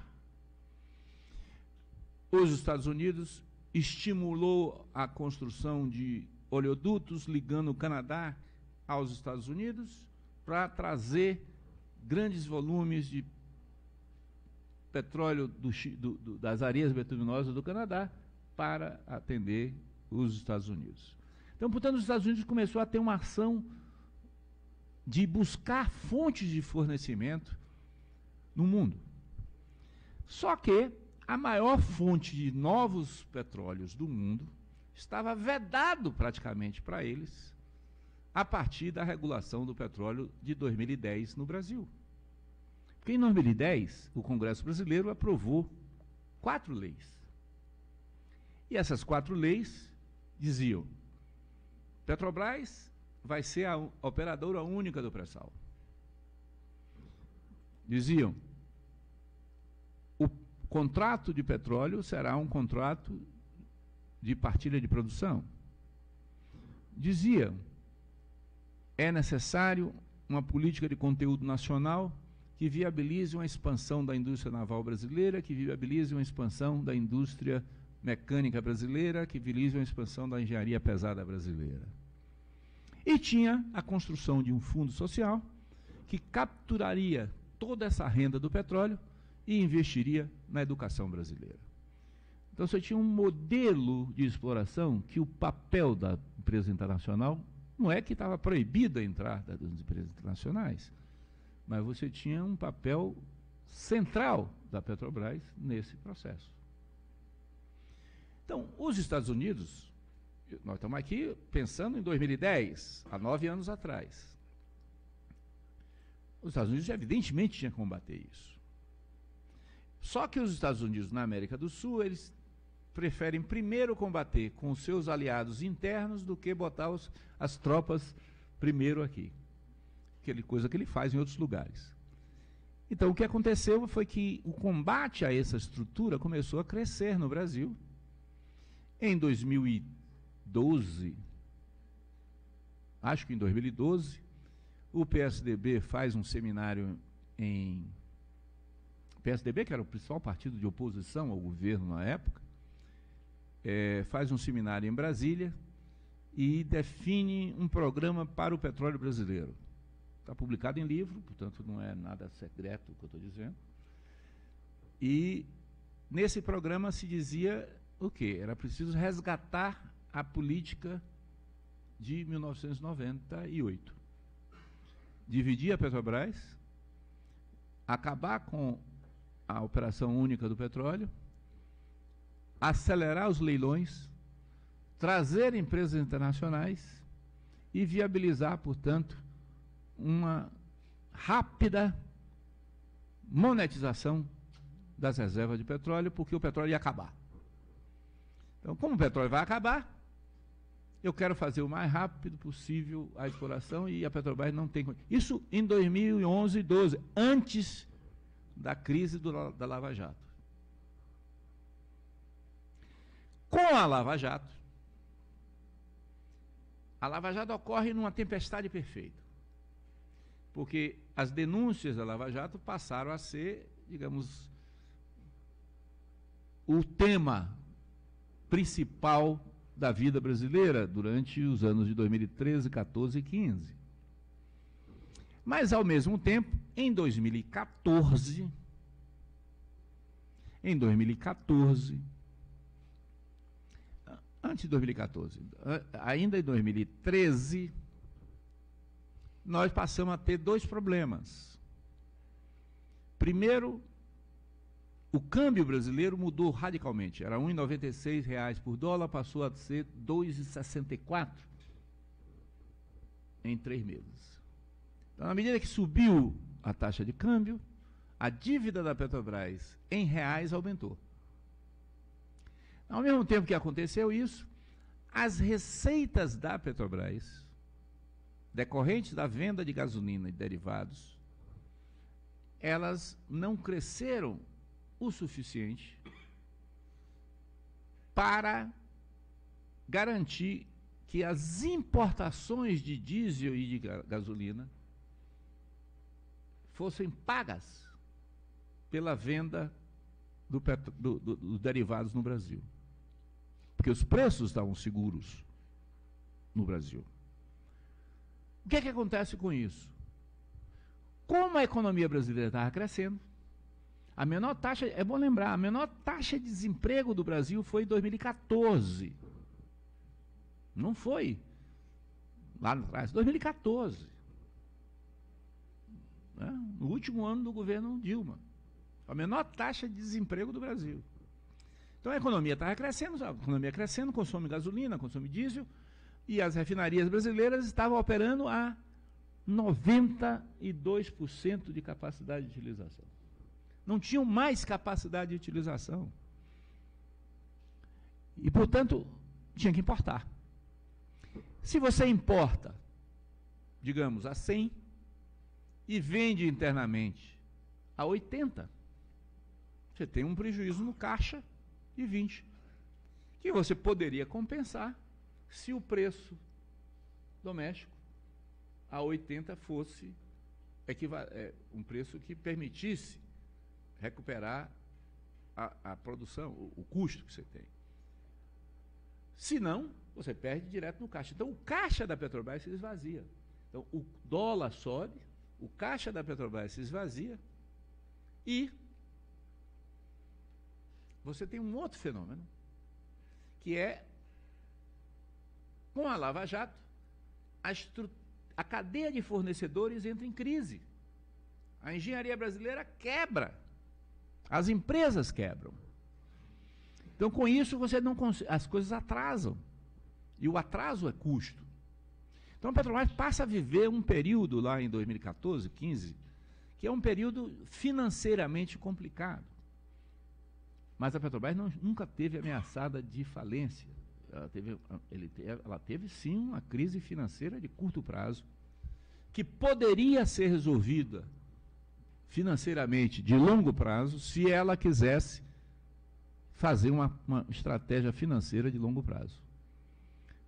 Os Estados Unidos estimulou a construção de oleodutos ligando o Canadá aos Estados Unidos para trazer grandes volumes de petróleo das areias bituminosas do Canadá para atender os Estados Unidos. Então, portanto, os Estados Unidos começou a ter uma ação de buscar fontes de fornecimento no mundo. Só que a maior fonte de novos petróleos do mundo estava vedado praticamente para eles a partir da regulação do petróleo de 2010 no Brasil. Porque em 2010, o Congresso brasileiro aprovou 4 leis. E essas 4 leis diziam: Petrobras vai ser a operadora única do pré-sal. Diziam, o contrato de petróleo será um contrato de partilha de produção. Diziam, é necessário uma política de conteúdo nacional que viabilize uma expansão da indústria naval brasileira, que viabilize uma expansão da indústria mecânica brasileira, que viabilize uma expansão da engenharia pesada brasileira. E tinha a construção de um fundo social que capturaria toda essa renda do petróleo e investiria na educação brasileira. Então, você tinha um modelo de exploração que o papel da empresa internacional não é que estava proibida a entrada das empresas internacionais, mas você tinha um papel central da Petrobras nesse processo. Então, os Estados Unidos, nós estamos aqui pensando em 2010, há 9 anos atrás. Os Estados Unidos, evidentemente, tinham que combater isso. Só que os Estados Unidos, na América do Sul, eles preferem primeiro combater com os seus aliados internos do que botar as tropas primeiro aqui. Aquela coisa que ele faz em outros lugares. Então, o que aconteceu foi que o combate a essa estrutura começou a crescer no Brasil. Em 2012, acho que em 2012, o PSDB faz um seminário em... O PSDB, que era o principal partido de oposição ao governo na época, faz um seminário em Brasília e define um programa para o petróleo brasileiro. Está publicado em livro, portanto não é nada secreto o que eu estou dizendo. E nesse programa se dizia o quê? Era preciso resgatar a política de 1998. Dividir a Petrobras, acabar com a operação única do petróleo, acelerar os leilões, trazer empresas internacionais e viabilizar, portanto, uma rápida monetização das reservas de petróleo, porque o petróleo ia acabar. Então, como o petróleo vai acabar, eu quero fazer o mais rápido possível a exploração e a Petrobras não tem... Isso em 2011 e 2012, antes da crise da Lava Jato. Com a Lava Jato ocorre numa tempestade perfeita. Porque as denúncias da Lava Jato passaram a ser, digamos, o tema principal da vida brasileira durante os anos de 2013, 14 e 15. Mas, ao mesmo tempo, em 2014, antes de 2014, ainda em 2013, nós passamos a ter 2 problemas. Primeiro, o câmbio brasileiro mudou radicalmente. Era R$ 1,96 por dólar, passou a ser R$ 2,64 em 3 meses. Então, na medida que subiu a taxa de câmbio, a dívida da Petrobras em reais aumentou. Ao mesmo tempo que aconteceu isso, as receitas da Petrobras, decorrentes da venda de gasolina e derivados, elas não cresceram o suficiente para garantir que as importações de diesel e de gasolina fossem pagas pela venda dos derivados no Brasil. Porque os preços estavam seguros no Brasil. O que é que acontece com isso? Como a economia brasileira estava crescendo, a menor taxa, é bom lembrar, a menor taxa de desemprego do Brasil foi em 2014. Não foi lá atrás, 2014. Né? No último ano do governo Dilma. A menor taxa de desemprego do Brasil. Então a economia estava crescendo, consome gasolina, consome diesel, e as refinarias brasileiras estavam operando a 92% de capacidade de utilização. Não tinham mais capacidade de utilização. E, portanto, tinha que importar. Se você importa digamos, a 100 e vende internamente a 80, você tem um prejuízo no caixa de 20, que você poderia compensar se o preço doméstico a 80 fosse um preço que permitisse recuperar a produção, o custo que você tem. Se não, você perde direto no caixa. Então, o caixa da Petrobras se esvazia. Então, o dólar sobe, o caixa da Petrobras se esvazia e você tem um outro fenômeno, que é, com a Lava Jato, a cadeia de fornecedores entra em crise. A engenharia brasileira quebra. As empresas quebram. Então, com isso, você não as coisas atrasam. E o atraso é custo. Então, a Petrobras passa a viver um período lá em 2014, 15, que é um período financeiramente complicado. Mas a Petrobras nunca teve ameaçada de falência. Ela teve, sim, uma crise financeira de curto prazo, que poderia ser resolvida financeiramente de longo prazo, se ela quisesse fazer uma estratégia financeira de longo prazo.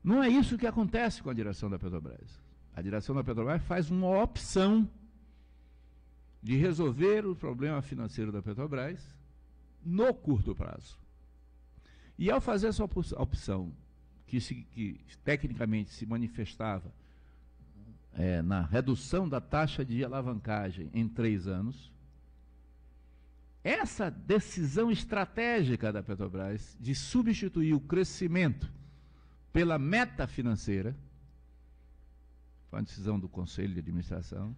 Não é isso que acontece com a direção da Petrobras. A direção da Petrobras faz uma opção de resolver o problema financeiro da Petrobras no curto prazo. E ao fazer essa opção, que tecnicamente se manifestava na redução da taxa de alavancagem em 3 anos, essa decisão estratégica da Petrobras de substituir o crescimento pela meta financeira, foi uma decisão do Conselho de Administração,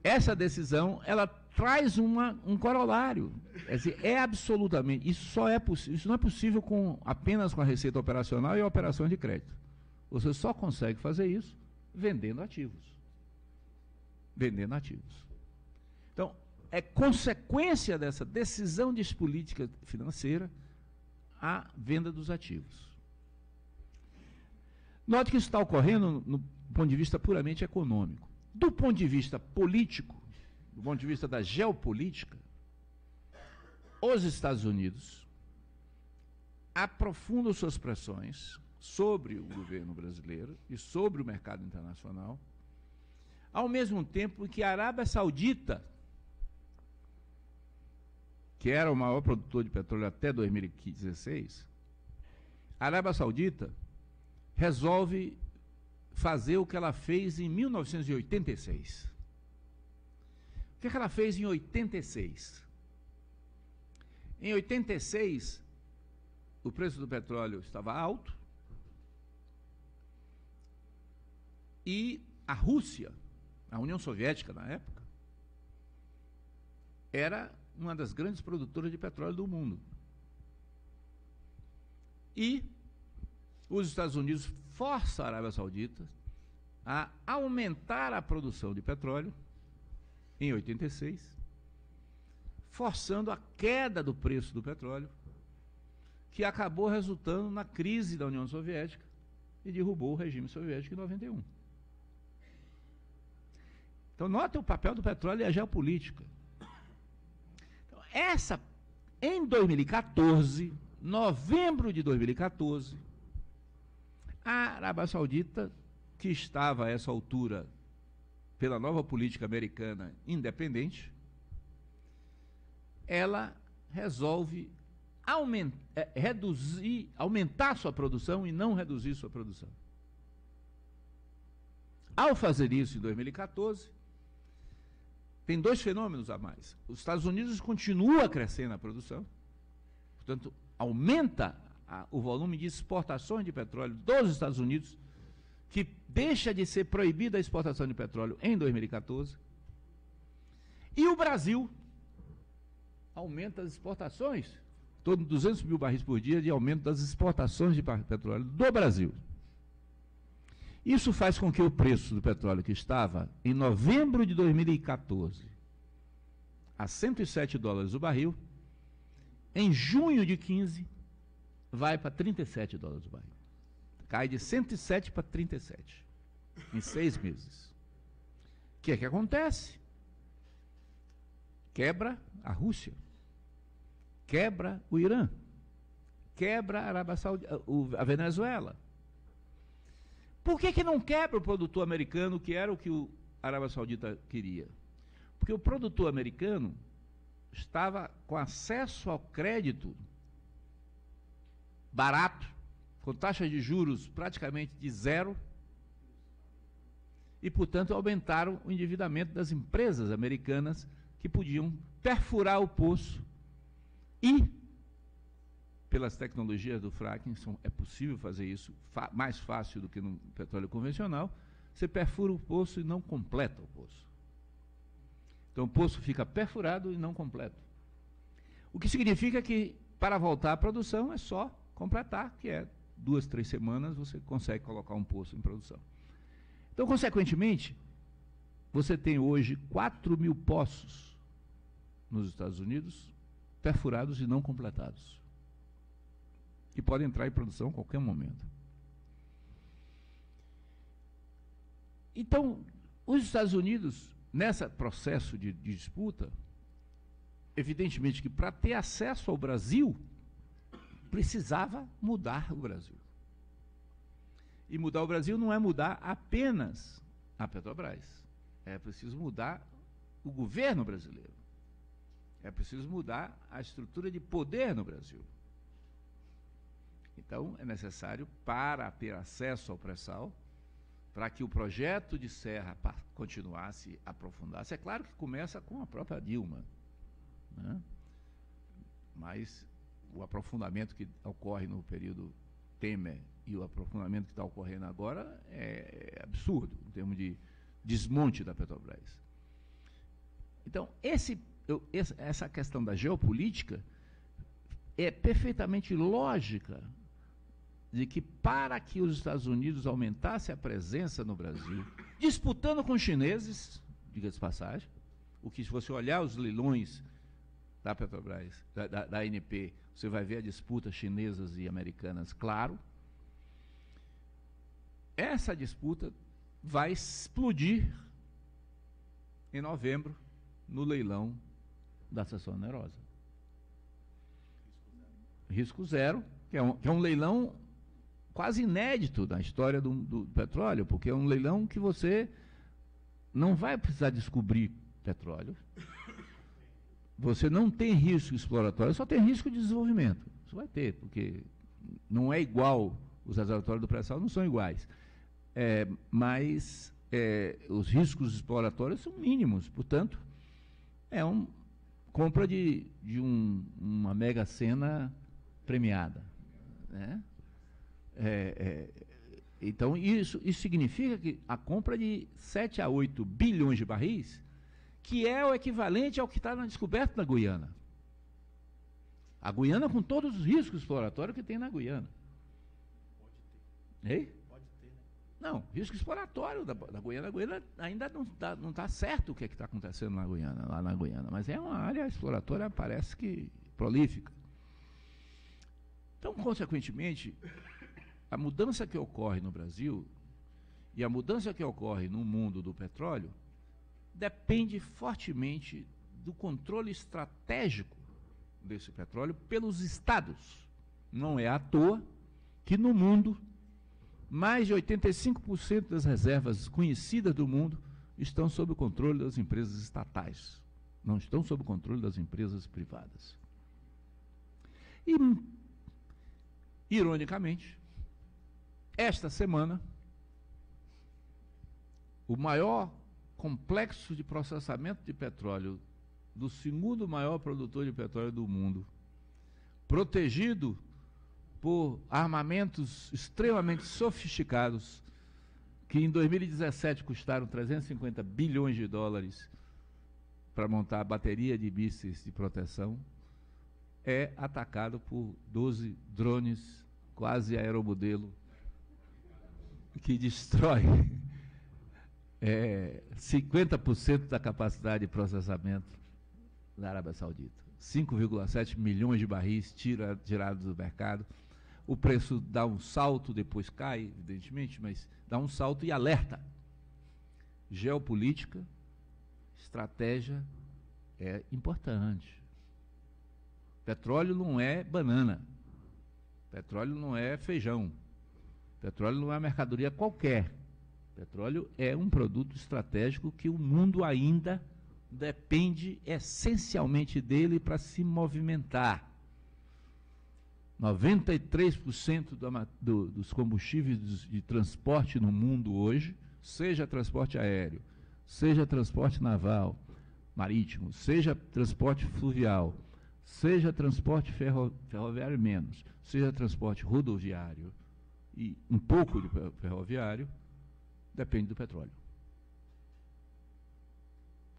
essa decisão, ela traz um corolário. Quer dizer, absolutamente, isso não é possível apenas com a receita operacional e a operação de crédito. Você só consegue fazer isso vendendo ativos. Vendendo ativos. Então, é consequência dessa decisão de política financeira a venda dos ativos. Note que isso está ocorrendo no ponto de vista puramente econômico. Do ponto de vista político, do ponto de vista da geopolítica, os Estados Unidos aprofundam suas pressões sobre o governo brasileiro e sobre o mercado internacional, ao mesmo tempo que a Arábia Saudita, que era o maior produtor de petróleo até 2016, a Arábia Saudita resolve fazer o que ela fez em 1986. O que ela fez em 86? Em 86, o preço do petróleo estava alto e a Rússia, a União Soviética na época, era uma das grandes produtoras de petróleo do mundo. E os Estados Unidos forçam a Arábia Saudita a aumentar a produção de petróleo em 86, forçando a queda do preço do petróleo, que acabou resultando na crise da União Soviética e derrubou o regime soviético em 91. Então, nota o papel do petróleo e a geopolítica. Então, em 2014, novembro de 2014, a Arábia Saudita, que estava a essa altura pela nova política americana independente, ela resolve aumentar sua produção e não reduzir sua produção. Ao fazer isso em 2014, tem 2 fenômenos a mais. Os Estados Unidos continua crescendo a produção, portanto, aumenta o volume de exportações de petróleo dos Estados Unidos, que deixa de ser proibida a exportação de petróleo em 2014. E o Brasil aumenta as exportações, todo 200 mil barris por dia de aumento das exportações de petróleo do Brasil. Isso faz com que o preço do petróleo, que estava em novembro de 2014 a $107 o barril, em junho de 15 vai para $37 o barril. Cai de 107 para 37, em 6 meses. O que é que acontece? Quebra a Rússia, quebra o Irã, quebra a Arábia Saudita, a Venezuela. Por que não quebra o produtor americano, que era o que a Arábia Saudita queria? Porque o produtor americano estava com acesso ao crédito barato, com taxa de juros praticamente de zero, e, portanto, aumentaram o endividamento das empresas americanas que podiam perfurar o poço e, pelas tecnologias do fracking, é possível fazer isso mais fácil do que no petróleo convencional. Você perfura o poço e não completa o poço. Então, o poço fica perfurado e não completo. O que significa que, para voltar à produção, é só completar, que é 2, 3 semanas, você consegue colocar um poço em produção. Então, consequentemente, você tem hoje 4.000 poços nos Estados Unidos perfurados e não completados, que podem entrar em produção a qualquer momento. Então, os Estados Unidos, nesse processo de disputa, evidentemente que para ter acesso ao Brasil, precisava mudar o Brasil. E mudar o Brasil não é mudar apenas a Petrobras. É preciso mudar o governo brasileiro. É preciso mudar a estrutura de poder no Brasil. Então, é necessário, para ter acesso ao pré-sal, para que o projeto de Serra continuasse, aprofundasse. É claro que começa com a própria Dilma, né? Mas o aprofundamento que ocorre no período Temer e o aprofundamento que está ocorrendo agora é absurdo, em termos de desmonte da Petrobras. Então, essa questão da geopolítica é perfeitamente lógica, de que para que os Estados Unidos aumentassem a presença no Brasil, disputando com os chineses, diga-se de passagem, o que, se você olhar os leilões da Petrobras, da ANP, você vai ver a disputa chinesas e americanas, claro. Essa disputa vai explodir em novembro, no leilão da seção onerosa. Risco zero, que é um leilão quase inédito na história do petróleo, porque é um leilão que você não vai precisar descobrir petróleo, você não tem risco exploratório, só tem risco de desenvolvimento. Isso vai ter, porque não é igual, os reservatórios do pré-sal não são iguais, mas os riscos exploratórios são mínimos, portanto, é uma compra de uma mega-sena premiada, né? Então, isso significa que a compra de 7 a 8 bilhões de barris, que é o equivalente ao que está na descoberta da Guiana. A Guiana com todos os riscos exploratórios que tem na Guiana. Pode ter. Ei? Pode ter, né? Não, risco exploratório da Guiana. A Guiana ainda não está certo o que é que está acontecendo lá na Guiana, mas é uma área exploratória, parece que prolífica. Então, consequentemente, a mudança que ocorre no Brasil e a mudança que ocorre no mundo do petróleo depende fortemente do controle estratégico desse petróleo pelos estados. Não é à toa que no mundo mais de 85% das reservas conhecidas do mundo estão sob o controle das empresas estatais, não estão sob o controle das empresas privadas. E, ironicamente, esta semana, o maior complexo de processamento de petróleo do segundo maior produtor de petróleo do mundo, protegido por armamentos extremamente sofisticados, que em 2017 custaram 350 bilhões de dólares para montar a bateria de mísseis de proteção, é atacado por 12 drones quase aeromodelo, que destrói 50% da capacidade de processamento da Arábia Saudita. 5,7 milhões de barris tirados do mercado. o preço dá um salto, depois cai, evidentemente, mas dá um salto e alerta. Geopolítica, estratégia é importante. Petróleo não é banana. Petróleo não é feijão. Petróleo não é mercadoria qualquer. Petróleo é um produto estratégico que o mundo ainda depende essencialmente dele para se movimentar. 93% dos combustíveis de transporte no mundo hoje, seja transporte aéreo, seja transporte naval, marítimo, seja transporte fluvial, seja transporte ferroviário menos, seja transporte rodoviário e um pouco de ferroviário, depende do petróleo.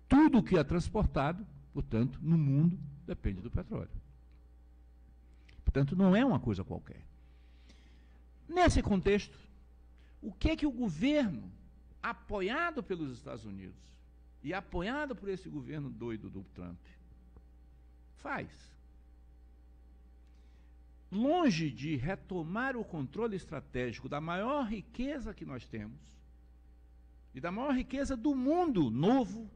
Tudo que é transportado, portanto, no mundo, depende do petróleo. Portanto, não é uma coisa qualquer. Nesse contexto, o que é que o governo, apoiado pelos Estados Unidos e apoiado por esse governo doido do Trump, faz? Longe de retomar o controle estratégico da maior riqueza que nós temos e da maior riqueza do mundo novo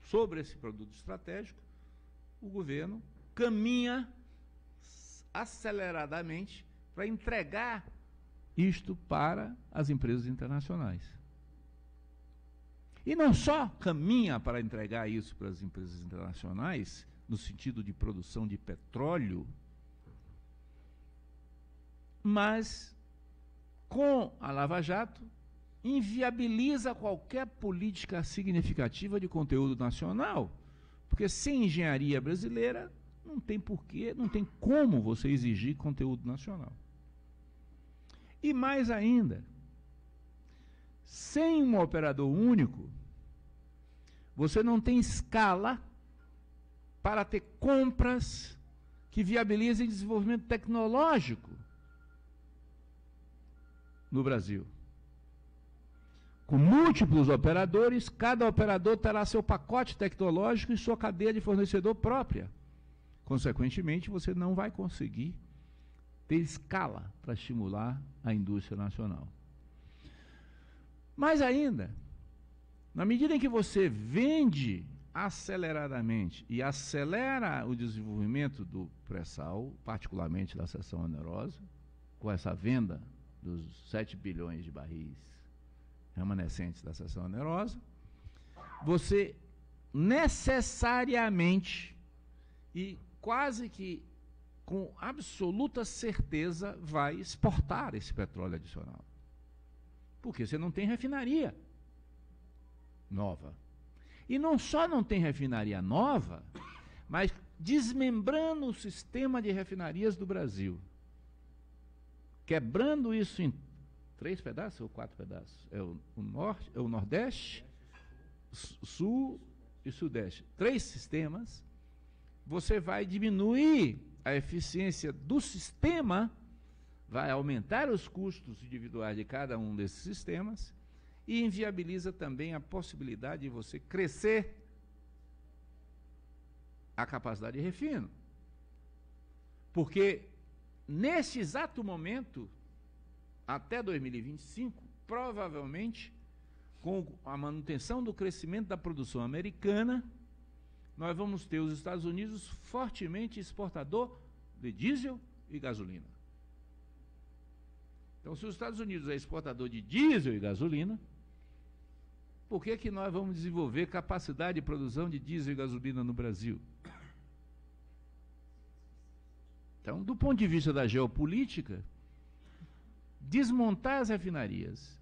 sobre esse produto estratégico, o governo caminha aceleradamente para entregar isto para as empresas internacionais. E não só caminha para entregar isso para as empresas internacionais, no sentido de produção de petróleo, mas, com a Lava Jato, inviabiliza qualquer política significativa de conteúdo nacional, porque sem engenharia brasileira não tem porquê, não tem como você exigir conteúdo nacional. E mais ainda, sem um operador único, você não tem escala para ter compras que viabilizem desenvolvimento tecnológico no Brasil. Com múltiplos operadores, cada operador terá seu pacote tecnológico e sua cadeia de fornecedor própria. Consequentemente, você não vai conseguir ter escala para estimular a indústria nacional. Mais ainda, na medida em que você vende aceleradamente e acelera o desenvolvimento do pré-sal, particularmente da seção onerosa, com essa venda dos 7 bilhões de barris remanescentes da seção onerosa, você necessariamente e quase que com absoluta certeza vai exportar esse petróleo adicional. Porque você não tem refinaria nova. E não só não tem refinaria nova, mas desmembrando o sistema de refinarias do Brasil, quebrando isso em 3 pedaços ou 4 pedaços? É o norte, é o nordeste, sul e sudeste. 3 sistemas. Você vai diminuir a eficiência do sistema, vai aumentar os custos individuais de cada um desses sistemas e inviabiliza também a possibilidade de você crescer a capacidade de refino. Porque, neste exato momento, até 2025, provavelmente, com a manutenção do crescimento da produção americana, nós vamos ter os Estados Unidos fortemente exportador de diesel e gasolina. Então, se os Estados Unidos é exportador de diesel e gasolina, por que que nós vamos desenvolver capacidade de produção de diesel e gasolina no Brasil? Então, do ponto de vista da geopolítica, desmontar as refinarias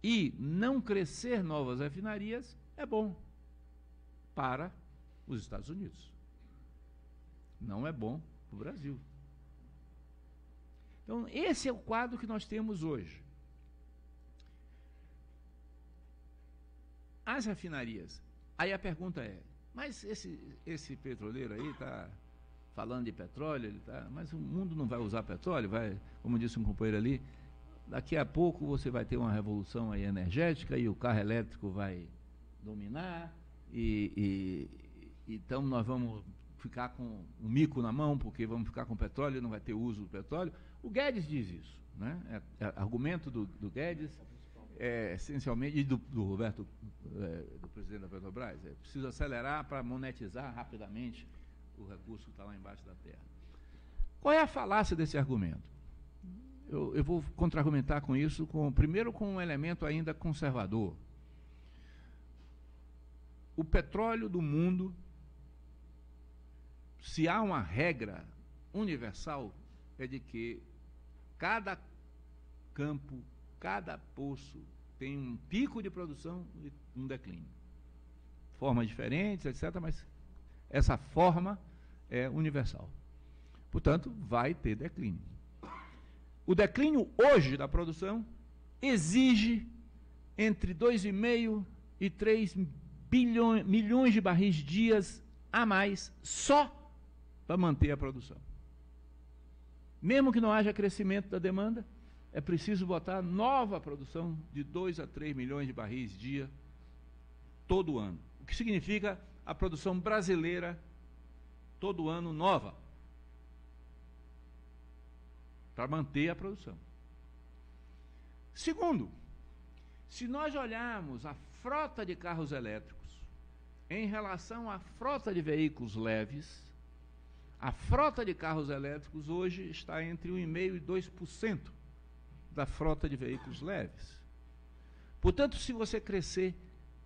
e não crescer novas refinarias é bom para os Estados Unidos. Não é bom para o Brasil. Então, esse é o quadro que nós temos hoje. As refinarias. Aí a pergunta é, mas esse petroleiro aí está falando de petróleo, mas o mundo não vai usar petróleo? Vai, como disse um companheiro ali, daqui a pouco você vai ter uma revolução aí energética e o carro elétrico vai dominar, então nós vamos ficar com um mico na mão, porque vamos ficar com petróleo e não vai ter uso do petróleo. O Guedes diz isso, né? Argumento do Guedes, essencialmente, e do Roberto, do presidente da Petrobras, preciso acelerar para monetizar rapidamente o recurso que está lá embaixo da terra. Qual é a falácia desse argumento? Eu vou contra-argumentar com isso, primeiro com um elemento ainda conservador. O petróleo do mundo, se há uma regra universal, é de que cada campo, cada poço tem um pico de produção e um declínio. Formas diferentes, etc., mas essa forma é universal. Portanto, vai ter declínio. O declínio hoje da produção exige entre 2,5 e 3 milhões de barris dias a mais só para manter a produção. Mesmo que não haja crescimento da demanda, é preciso botar nova produção de 2 a 3 milhões de barris dia todo ano. O que significa a produção brasileira todo ano nova, para manter a produção. Segundo, se nós olharmos a frota de carros elétricos em relação à frota de veículos leves, a frota de carros elétricos hoje está entre 1,5% e 2% da frota de veículos leves. Portanto, se você crescer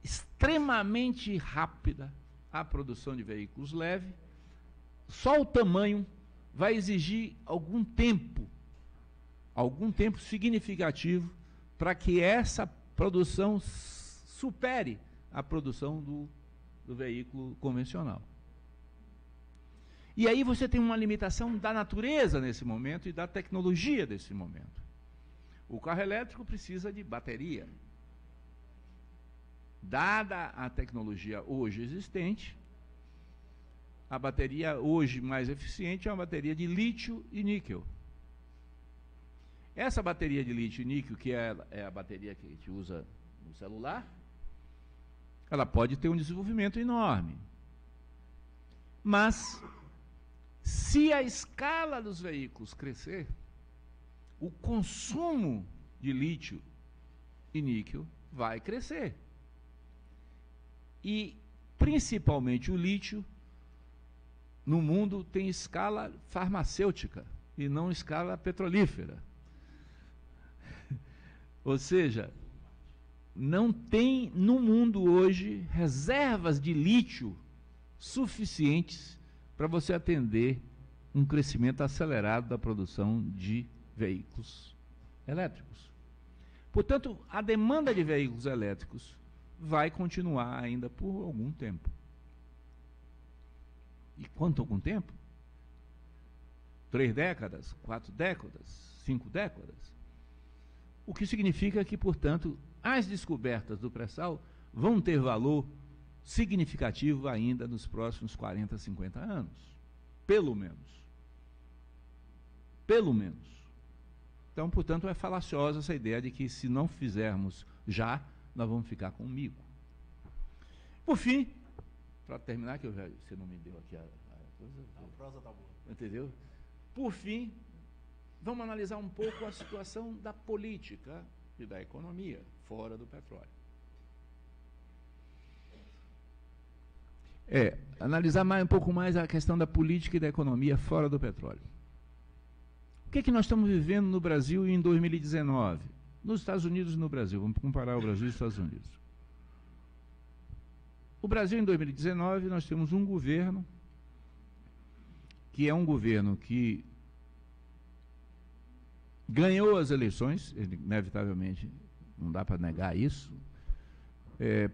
extremamente rápida a produção de veículos leves, só o tamanho vai exigir algum tempo significativo para que essa produção supere a produção do veículo convencional. E aí você tem uma limitação da natureza nesse momento e da tecnologia desse momento. O carro elétrico precisa de bateria. Dada a tecnologia hoje existente, a bateria hoje mais eficiente é uma bateria de lítio e níquel. Essa bateria de lítio e níquel, que é a bateria que a gente usa no celular, ela pode ter um desenvolvimento enorme. Mas, se a escala dos veículos crescer, o consumo de lítio e níquel vai crescer. E, principalmente, o lítio, no mundo, tem escala farmacêutica e não escala petrolífera. Ou seja, não tem no mundo hoje reservas de lítio suficientes para você atender um crescimento acelerado da produção de veículos elétricos. Portanto, a demanda de veículos elétricos vai continuar ainda por algum tempo. E quanto algum tempo? 3 décadas, 4 décadas, 5 décadas. O que significa que, portanto, as descobertas do pré-sal vão ter valor significativo ainda nos próximos 40, 50 anos. Pelo menos. Pelo menos. Então, portanto, é falaciosa essa ideia de que, se não fizermos já, nós vamos ficar com mico. Por fim, para terminar, que você não me deu aqui a coisa. A prosa está boa. Entendeu? Por fim, vamos analisar um pouco a situação da política e da economia fora do petróleo. Analisar um pouco mais a questão da política e da economia fora do petróleo. O que é que nós estamos vivendo no Brasil em 2019? Nos Estados Unidos e no Brasil. Vamos comparar o Brasil e os Estados Unidos. O Brasil, em 2019, nós temos um governo que é um governo que ganhou as eleições, inevitavelmente, não dá para negar isso,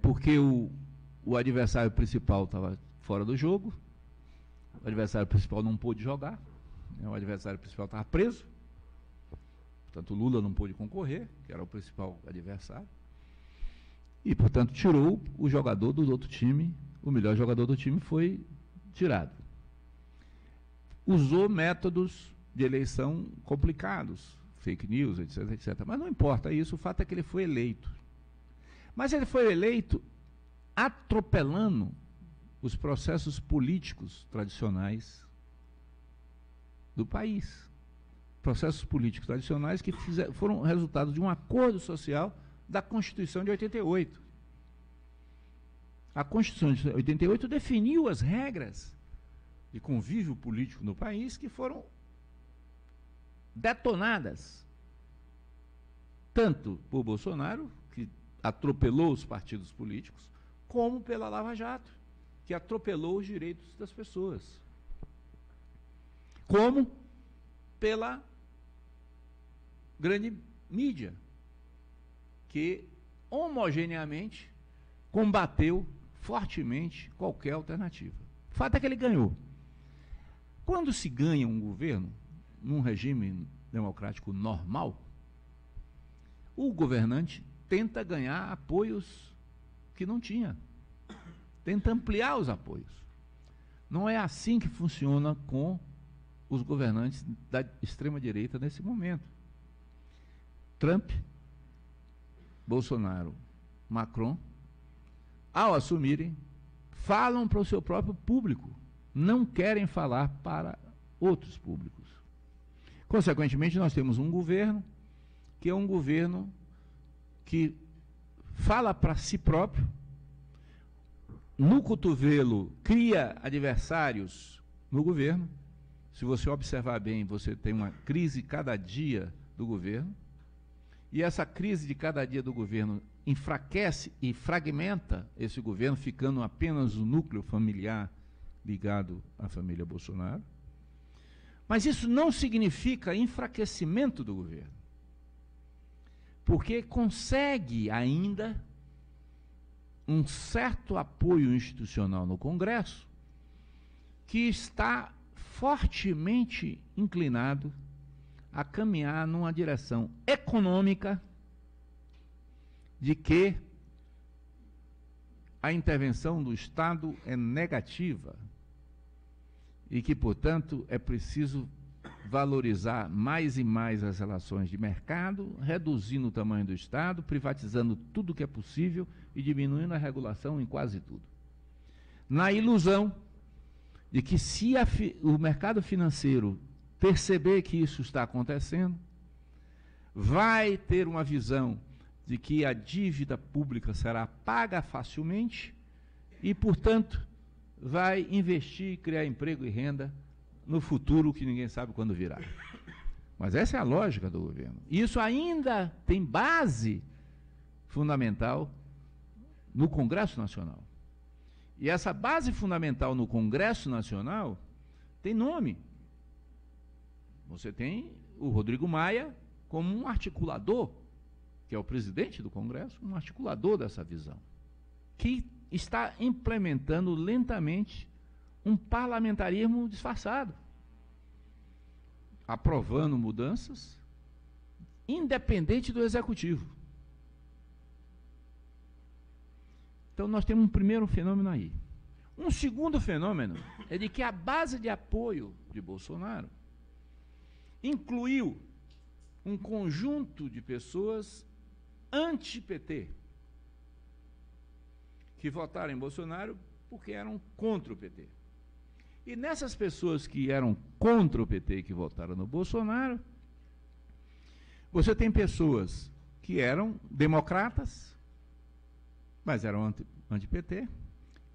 porque o adversário principal estava fora do jogo, o adversário principal não pôde jogar, o adversário principal estava preso, portanto, o Lula não pôde concorrer, que era o principal adversário, e, portanto, tirou o jogador do outro time, o melhor jogador do time foi tirado. Usou métodos de eleição complicados, fake news, etc, etc. Mas não importa isso, o fato é que ele foi eleito. Mas ele foi eleito atropelando os processos políticos tradicionais do país. Processos políticos tradicionais que foram resultado de um acordo social da Constituição de 88. A Constituição de 88 definiu as regras de convívio político no país que foram detonadas tanto por Bolsonaro, que atropelou os partidos políticos, como pela Lava Jato, que atropelou os direitos das pessoas, como pela grande mídia, que homogeneamente combateu fortemente qualquer alternativa. O fato é que ele ganhou. Quando se ganha um governo, num regime democrático normal, o governante tenta ganhar apoios que não tinha. Tenta ampliar os apoios. Não é assim que funciona com os governantes da extrema-direita nesse momento. Trump, Bolsonaro, Macron, ao assumirem, falam para o seu próprio público, não querem falar para outros públicos. Consequentemente, nós temos um governo que é um governo que fala para si próprio, no cotovelo cria adversários no governo. Se você observar bem, você tem uma crise cada dia do governo, e essa crise de cada dia do governo enfraquece e fragmenta esse governo, ficando apenas o núcleo familiar ligado à família Bolsonaro. Mas isso não significa enfraquecimento do governo, porque consegue ainda um certo apoio institucional no Congresso, que está fortemente inclinado a caminhar numa direção econômica de que a intervenção do Estado é negativa e que, portanto, é preciso valorizar mais e mais as relações de mercado, reduzindo o tamanho do Estado, privatizando tudo que é possível e diminuindo a regulação em quase tudo. Na ilusão de que, se o mercado financeiro perceber que isso está acontecendo, vai ter uma visão de que a dívida pública será paga facilmente e, portanto, vai investir, criar emprego e renda no futuro que ninguém sabe quando virá. Mas essa é a lógica do governo. E isso ainda tem base fundamental no Congresso Nacional. E essa base fundamental no Congresso Nacional tem nome. Você tem o Rodrigo Maia como um articulador, que é o presidente do Congresso, um articulador dessa visão, que está implementando lentamente um parlamentarismo disfarçado, aprovando mudanças, independente do Executivo. Então, nós temos um primeiro fenômeno aí. Um segundo fenômeno é de que a base de apoio de Bolsonaro incluiu um conjunto de pessoas anti-PT, que votaram em Bolsonaro porque eram contra o PT. E nessas pessoas que eram contra o PT e que votaram no Bolsonaro, você tem pessoas que eram democratas, mas eram anti-PT,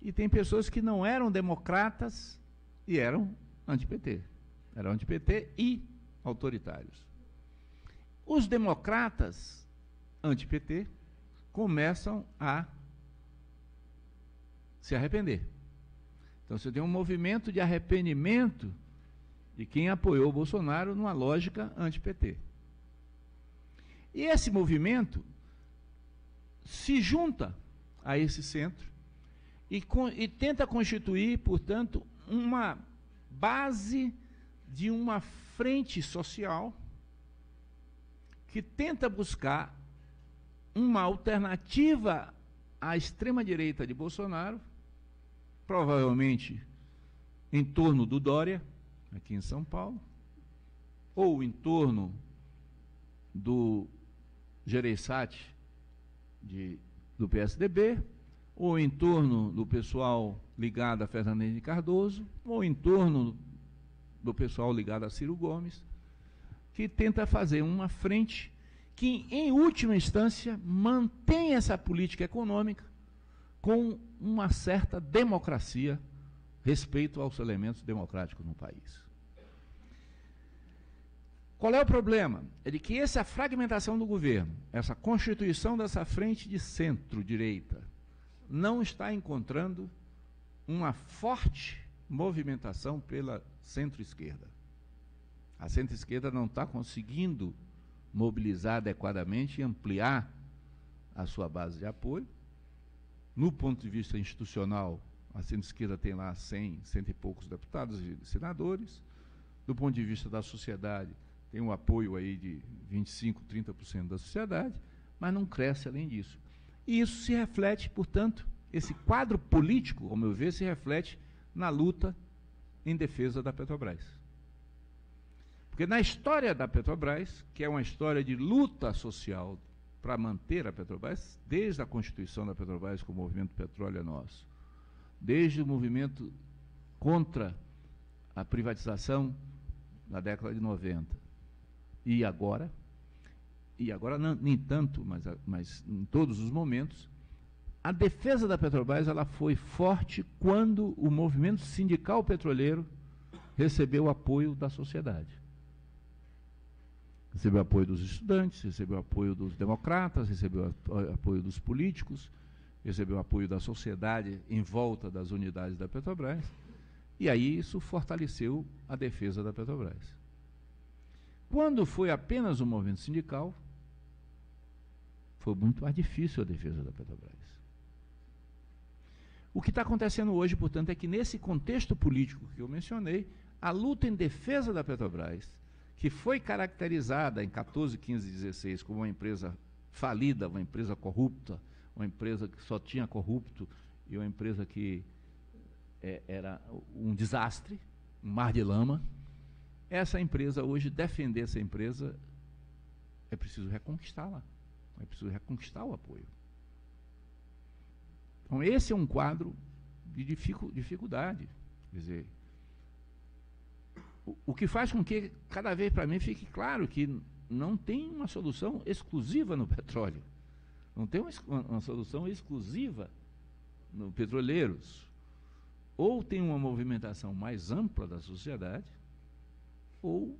e tem pessoas que não eram democratas e eram anti-PT. Eram anti-PT e autoritários. Os democratas anti-PT começam a se arrepender. Então você tem um movimento de arrependimento de quem apoiou o Bolsonaro numa lógica anti-PT. E esse movimento se junta a esse centro e tenta constituir, portanto, uma base de uma frente social que tenta buscar uma alternativa à extrema-direita de Bolsonaro, provavelmente em torno do Dória, aqui em São Paulo, ou em torno do Gereissati do PSDB, ou em torno do pessoal ligado a Fernando Henrique Cardoso, ou em torno do pessoal ligado a Ciro Gomes, que tenta fazer uma frente que, em última instância, mantém essa política econômica com uma certa democracia, respeito aos elementos democráticos no país. Qual é o problema? É de que essa fragmentação do governo, essa constituição dessa frente de centro-direita, não está encontrando uma forte movimentação pela centro-esquerda. A centro-esquerda não está conseguindo mobilizar adequadamente e ampliar a sua base de apoio. No ponto de vista institucional, a centro-esquerda tem lá 100 e poucos deputados e senadores. Do ponto de vista da sociedade, tem um apoio aí de 25%, 30% da sociedade, mas não cresce além disso. E isso se reflete, portanto, esse quadro político, ao meu ver, se reflete na luta em defesa da Petrobras. Porque na história da Petrobras, que é uma história de luta social para manter a Petrobras, desde a constituição da Petrobras com o movimento Petróleo é Nosso, desde o movimento contra a privatização na década de 90, e agora não, nem tanto, mas em todos os momentos, a defesa da Petrobras ela foi forte quando o movimento sindical petroleiro recebeu o apoio da sociedade. Recebeu apoio dos estudantes, recebeu apoio dos democratas, recebeu apoio dos políticos, recebeu apoio da sociedade em volta das unidades da Petrobras, e aí isso fortaleceu a defesa da Petrobras. Quando foi apenas o movimento sindical, foi muito mais difícil a defesa da Petrobras. O que está acontecendo hoje, portanto, é que nesse contexto político que eu mencionei, a luta em defesa da Petrobras, que foi caracterizada em 14, 15 e 16 como uma empresa falida, uma empresa corrupta, uma empresa que só tinha corrupto e uma empresa que era um desastre, um mar de lama, essa empresa hoje, defender essa empresa, é preciso reconquistá-la, é preciso reconquistar o apoio. Então, esse é um quadro de dificuldade. Quer dizer, o que faz com que, cada vez para mim, fique claro que não tem uma solução exclusiva no petróleo. Não tem uma solução exclusiva no petroleiros. Ou tem uma movimentação mais ampla da sociedade, ou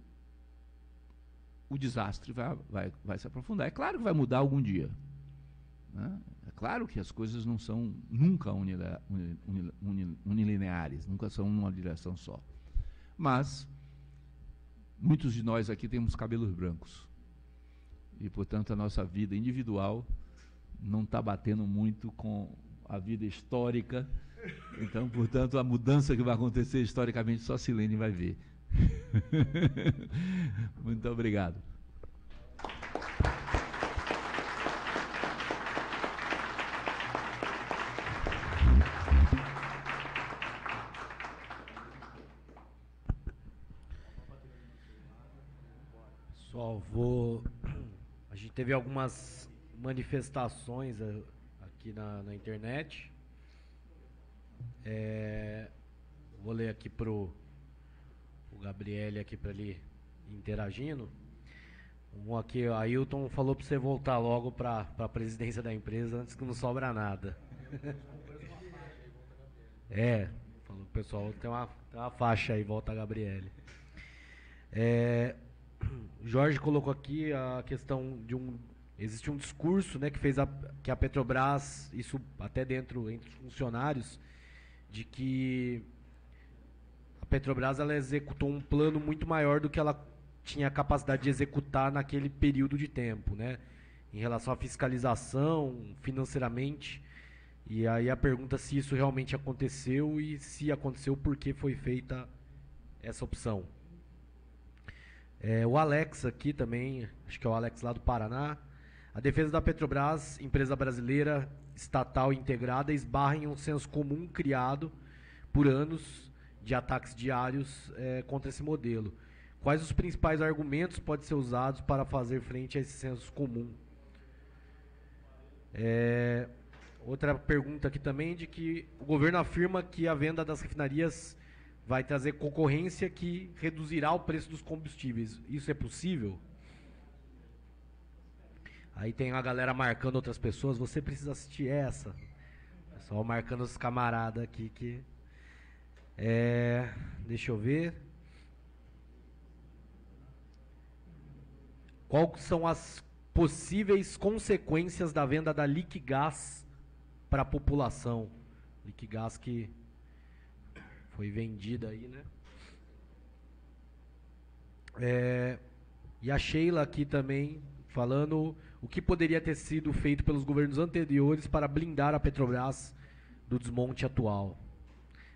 o desastre vai se aprofundar. É claro que vai mudar algum dia, né? É claro que as coisas não são nunca unilineares, nunca são numa direção só. Mas muitos de nós aqui temos cabelos brancos. E, portanto, a nossa vida individual não está batendo muito com a vida histórica. Então, portanto, a mudança que vai acontecer historicamente só a Silene vai ver. Muito obrigado. Pessoal, a gente teve algumas manifestações aqui na internet. Vou ler aqui pro Gabriele aqui para ele interagindo. Um aqui, a Ailton falou para você voltar logo para a presidência da empresa antes que não sobra nada. Falou que o pessoal tem uma faixa aí, volta a Gabriele. Jorge colocou aqui a questão de existe um discurso, né, que a Petrobras, isso até entre os funcionários, de que a Petrobras ela executou um plano muito maior do que ela tinha a capacidade de executar naquele período de tempo, né, em relação à fiscalização, financeiramente. E aí a pergunta se isso realmente aconteceu e se aconteceu, por que foi feita essa opção. O Alex aqui também, acho que é o Alex lá do Paraná. A defesa da Petrobras, empresa brasileira estatal integrada, esbarra em um senso comum criado por anos de ataques diários contra esse modelo. Quais os principais argumentos podem ser usados para fazer frente a esse senso comum? outra pergunta aqui também, de que o governo afirma que a venda das refinarias vai trazer concorrência que reduzirá o preço dos combustíveis. Isso é possível? Aí tem a galera marcando outras pessoas, você precisa assistir essa. Pessoal marcando os camaradas aqui que... deixa eu ver. Quais são as possíveis consequências da venda da Liquigás para a população? Liquigás que foi vendida aí, né? E a Sheila aqui também falando o que poderia ter sido feito pelos governos anteriores para blindar a Petrobras do desmonte atual.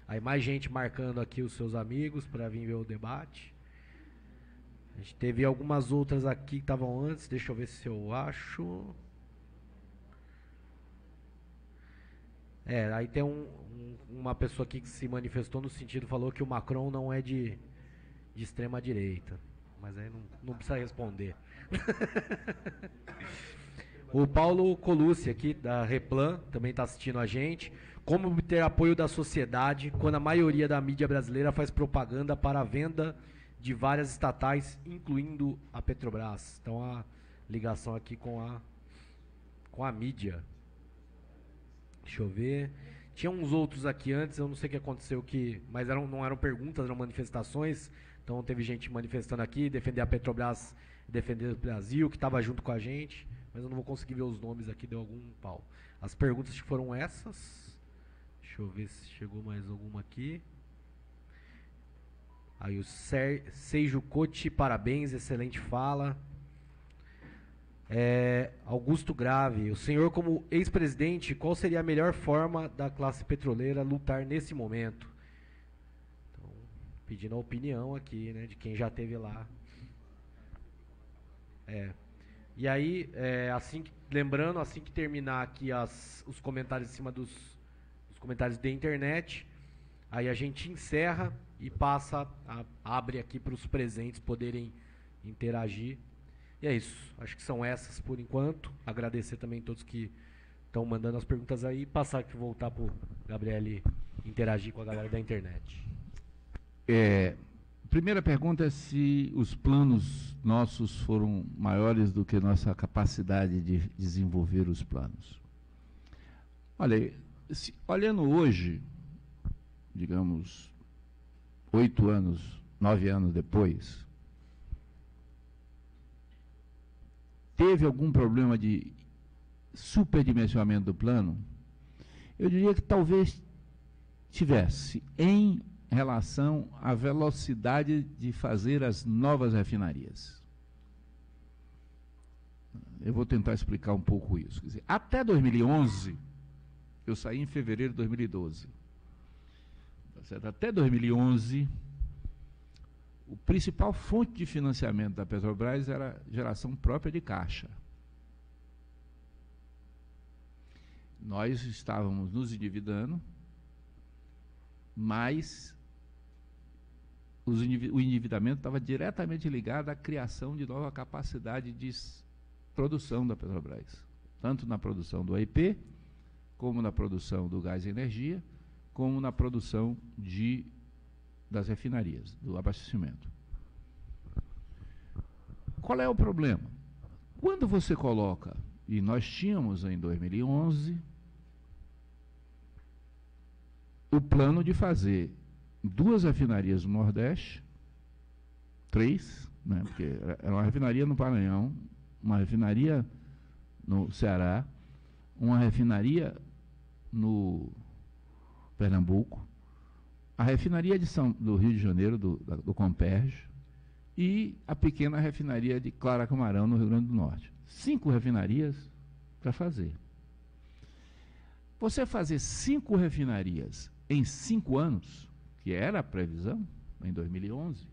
Aí mais gente marcando aqui os seus amigos para vir ver o debate. A gente teve algumas outras aqui que estavam antes, deixa eu ver se eu acho. Aí tem uma pessoa aqui que se manifestou no sentido, falou que o Macron não é de extrema direita. Mas aí não precisa responder. O Paulo Colucci aqui, da Replan, também está assistindo a gente. Como obter apoio da sociedade quando a maioria da mídia brasileira faz propaganda para a venda de várias estatais, incluindo a Petrobras? Então a ligação aqui com a mídia. Deixa eu ver. Tinha uns outros aqui antes, eu não sei o que aconteceu, mas não eram perguntas, eram manifestações. Então teve gente manifestando aqui, defender a Petrobras, defender o Brasil, que estava junto com a gente. Mas eu não vou conseguir ver os nomes aqui, deu algum pau. As perguntas que foram essas. Deixa eu ver se chegou mais alguma aqui. Aí o Seijo Cote, parabéns, excelente fala. Augusto Grave, o senhor como ex-presidente, qual seria a melhor forma da classe petroleira lutar nesse momento? Então, pedindo a opinião aqui, né, de quem já esteve lá. E aí, lembrando, assim que terminar aqui os comentários em cima dos comentários da internet, aí a gente encerra e abre aqui para os presentes poderem interagir. E é isso, acho que são essas por enquanto. Agradecer também a todos que estão mandando as perguntas aí, voltar para o Gabriel interagir com a galera da internet. Primeira pergunta é se os planos nossos foram maiores do que nossa capacidade de desenvolver os planos. Olha, olhando hoje, digamos, 8 anos, 9 anos depois, teve algum problema de superdimensionamento do plano? Eu diria que talvez tivesse, em relação à velocidade de fazer as novas refinarias. Eu vou tentar explicar um pouco isso. Quer dizer, até 2011, eu saí em fevereiro de 2012. Tá certo? Até 2011, o principal fonte de financiamento da Petrobras era geração própria de caixa. Nós estávamos nos endividando, mas o endividamento estava diretamente ligado à criação de nova capacidade de produção da Petrobras, tanto na produção do AIP, como na produção do gás e energia, como na produção das refinarias, do abastecimento. Qual é o problema? Quando você coloca, e nós tínhamos em 2011, o plano de fazer 2 refinarias no Nordeste, 3, né, porque era uma refinaria no Maranhão, uma refinaria no Ceará, uma refinaria no Pernambuco, a refinaria do Rio de Janeiro, do Comperj, e a pequena refinaria de Clara Camarão, no Rio Grande do Norte. 5 refinarias para fazer. Você fazer 5 refinarias em 5 anos, que era a previsão, em 2011,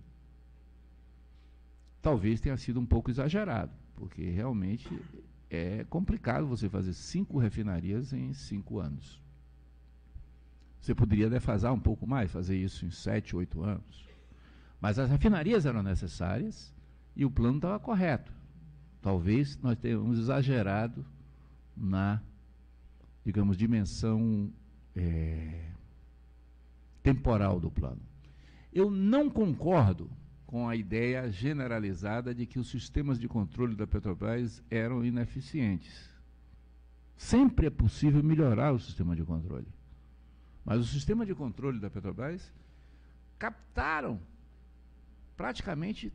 talvez tenha sido um pouco exagerado, porque realmente é complicado você fazer 5 refinarias em 5 anos. Você poderia defasar um pouco mais, fazer isso em 7, 8 anos. Mas as refinarias eram necessárias e o plano estava correto. Talvez nós tenhamos exagerado na digamos, dimensão temporal do plano. Eu não concordo com a ideia generalizada de que os sistemas de controle da Petrobras eram ineficientes. Sempre é possível melhorar o sistema de controle. Mas o sistema de controle da Petrobras captaram praticamente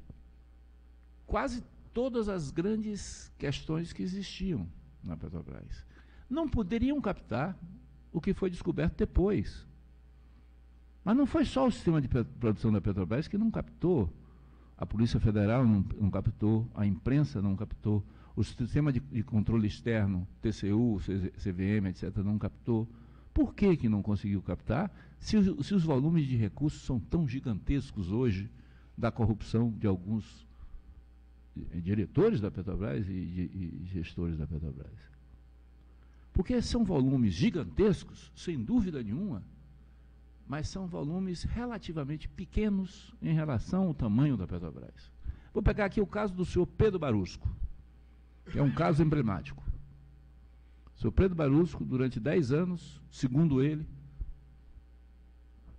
quase todas as grandes questões que existiam na Petrobras. Não poderiam captar o que foi descoberto depois. Mas não foi só o sistema de produção da Petrobras que não captou. A Polícia Federal não captou, a imprensa não captou, o sistema de controle externo, TCU, CVM, etc., não captou. Por que não conseguiu captar, se os volumes de recursos são tão gigantescos hoje da corrupção de alguns diretores da Petrobras e gestores da Petrobras? Porque são volumes gigantescos, sem dúvida nenhuma, mas são volumes relativamente pequenos em relação ao tamanho da Petrobras. Vou pegar aqui o caso do senhor Pedro Barusco, que é um caso emblemático. O senhor Pedro Barusco, durante 10 anos, segundo ele,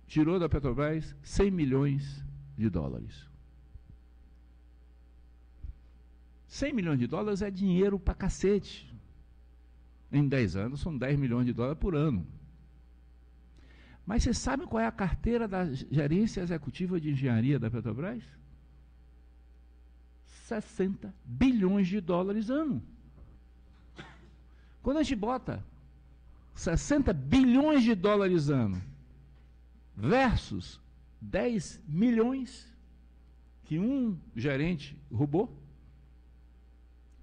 tirou da Petrobras 100 milhões de dólares. 100 milhões de dólares é dinheiro pra cacete. Em 10 anos, são 10 milhões de dólares por ano. Mas vocês sabem qual é a carteira da gerência executiva de engenharia da Petrobras? 60 bilhões de dólares ano. Quando a gente bota 60 bilhões de dólares ano versus 10 milhões que um gerente roubou,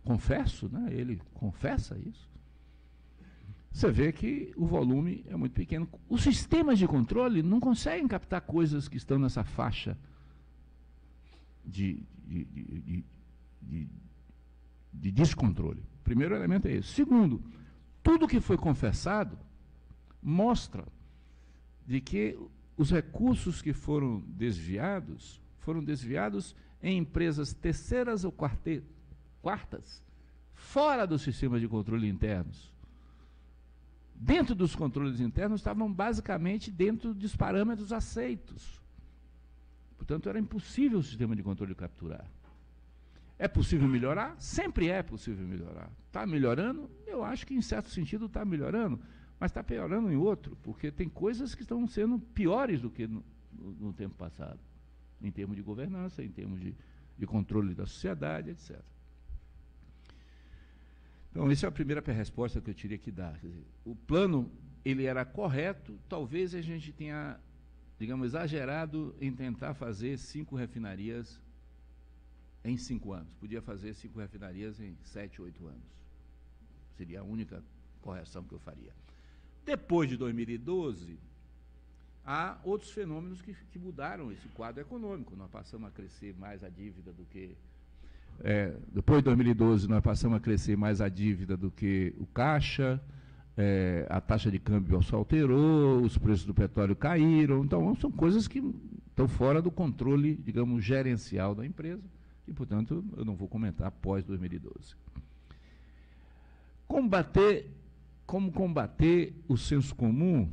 confesso, né? Ele confessa isso. Você vê que o volume é muito pequeno. Os sistemas de controle não conseguem captar coisas que estão nessa faixa de descontrole. Primeiro elemento é esse. Segundo, tudo que foi confessado mostra de que os recursos que foram desviados em empresas terceiras ou quartas, fora do sistema de controle internos. Dentro dos controles internos, estavam basicamente dentro dos parâmetros aceitos. Portanto, era impossível o sistema de controle capturar. É possível melhorar? Sempre é possível melhorar. Está melhorando? Eu acho que, em certo sentido, está melhorando, mas está piorando em outro, porque tem coisas que estão sendo piores do que no tempo passado, em termos de governança, em termos de controle da sociedade, etc. Então, essa é a primeira resposta que eu teria que dar. Quer dizer, o plano, ele era correto, talvez a gente tenha, digamos, exagerado em tentar fazer 5 refinarias em 5 anos. Podia fazer 5 refinarias em 7, 8 anos. Seria a única correção que eu faria. Depois de 2012, há outros fenômenos que mudaram esse quadro econômico. Nós passamos a crescer mais a dívida do que... depois de 2012, nós passamos a crescer mais a dívida do que o caixa, a taxa de câmbio se alterou, os preços do petróleo caíram. Então, são coisas que estão fora do controle, digamos, gerencial da empresa, e, portanto, eu não vou comentar após 2012. Como combater o senso comum,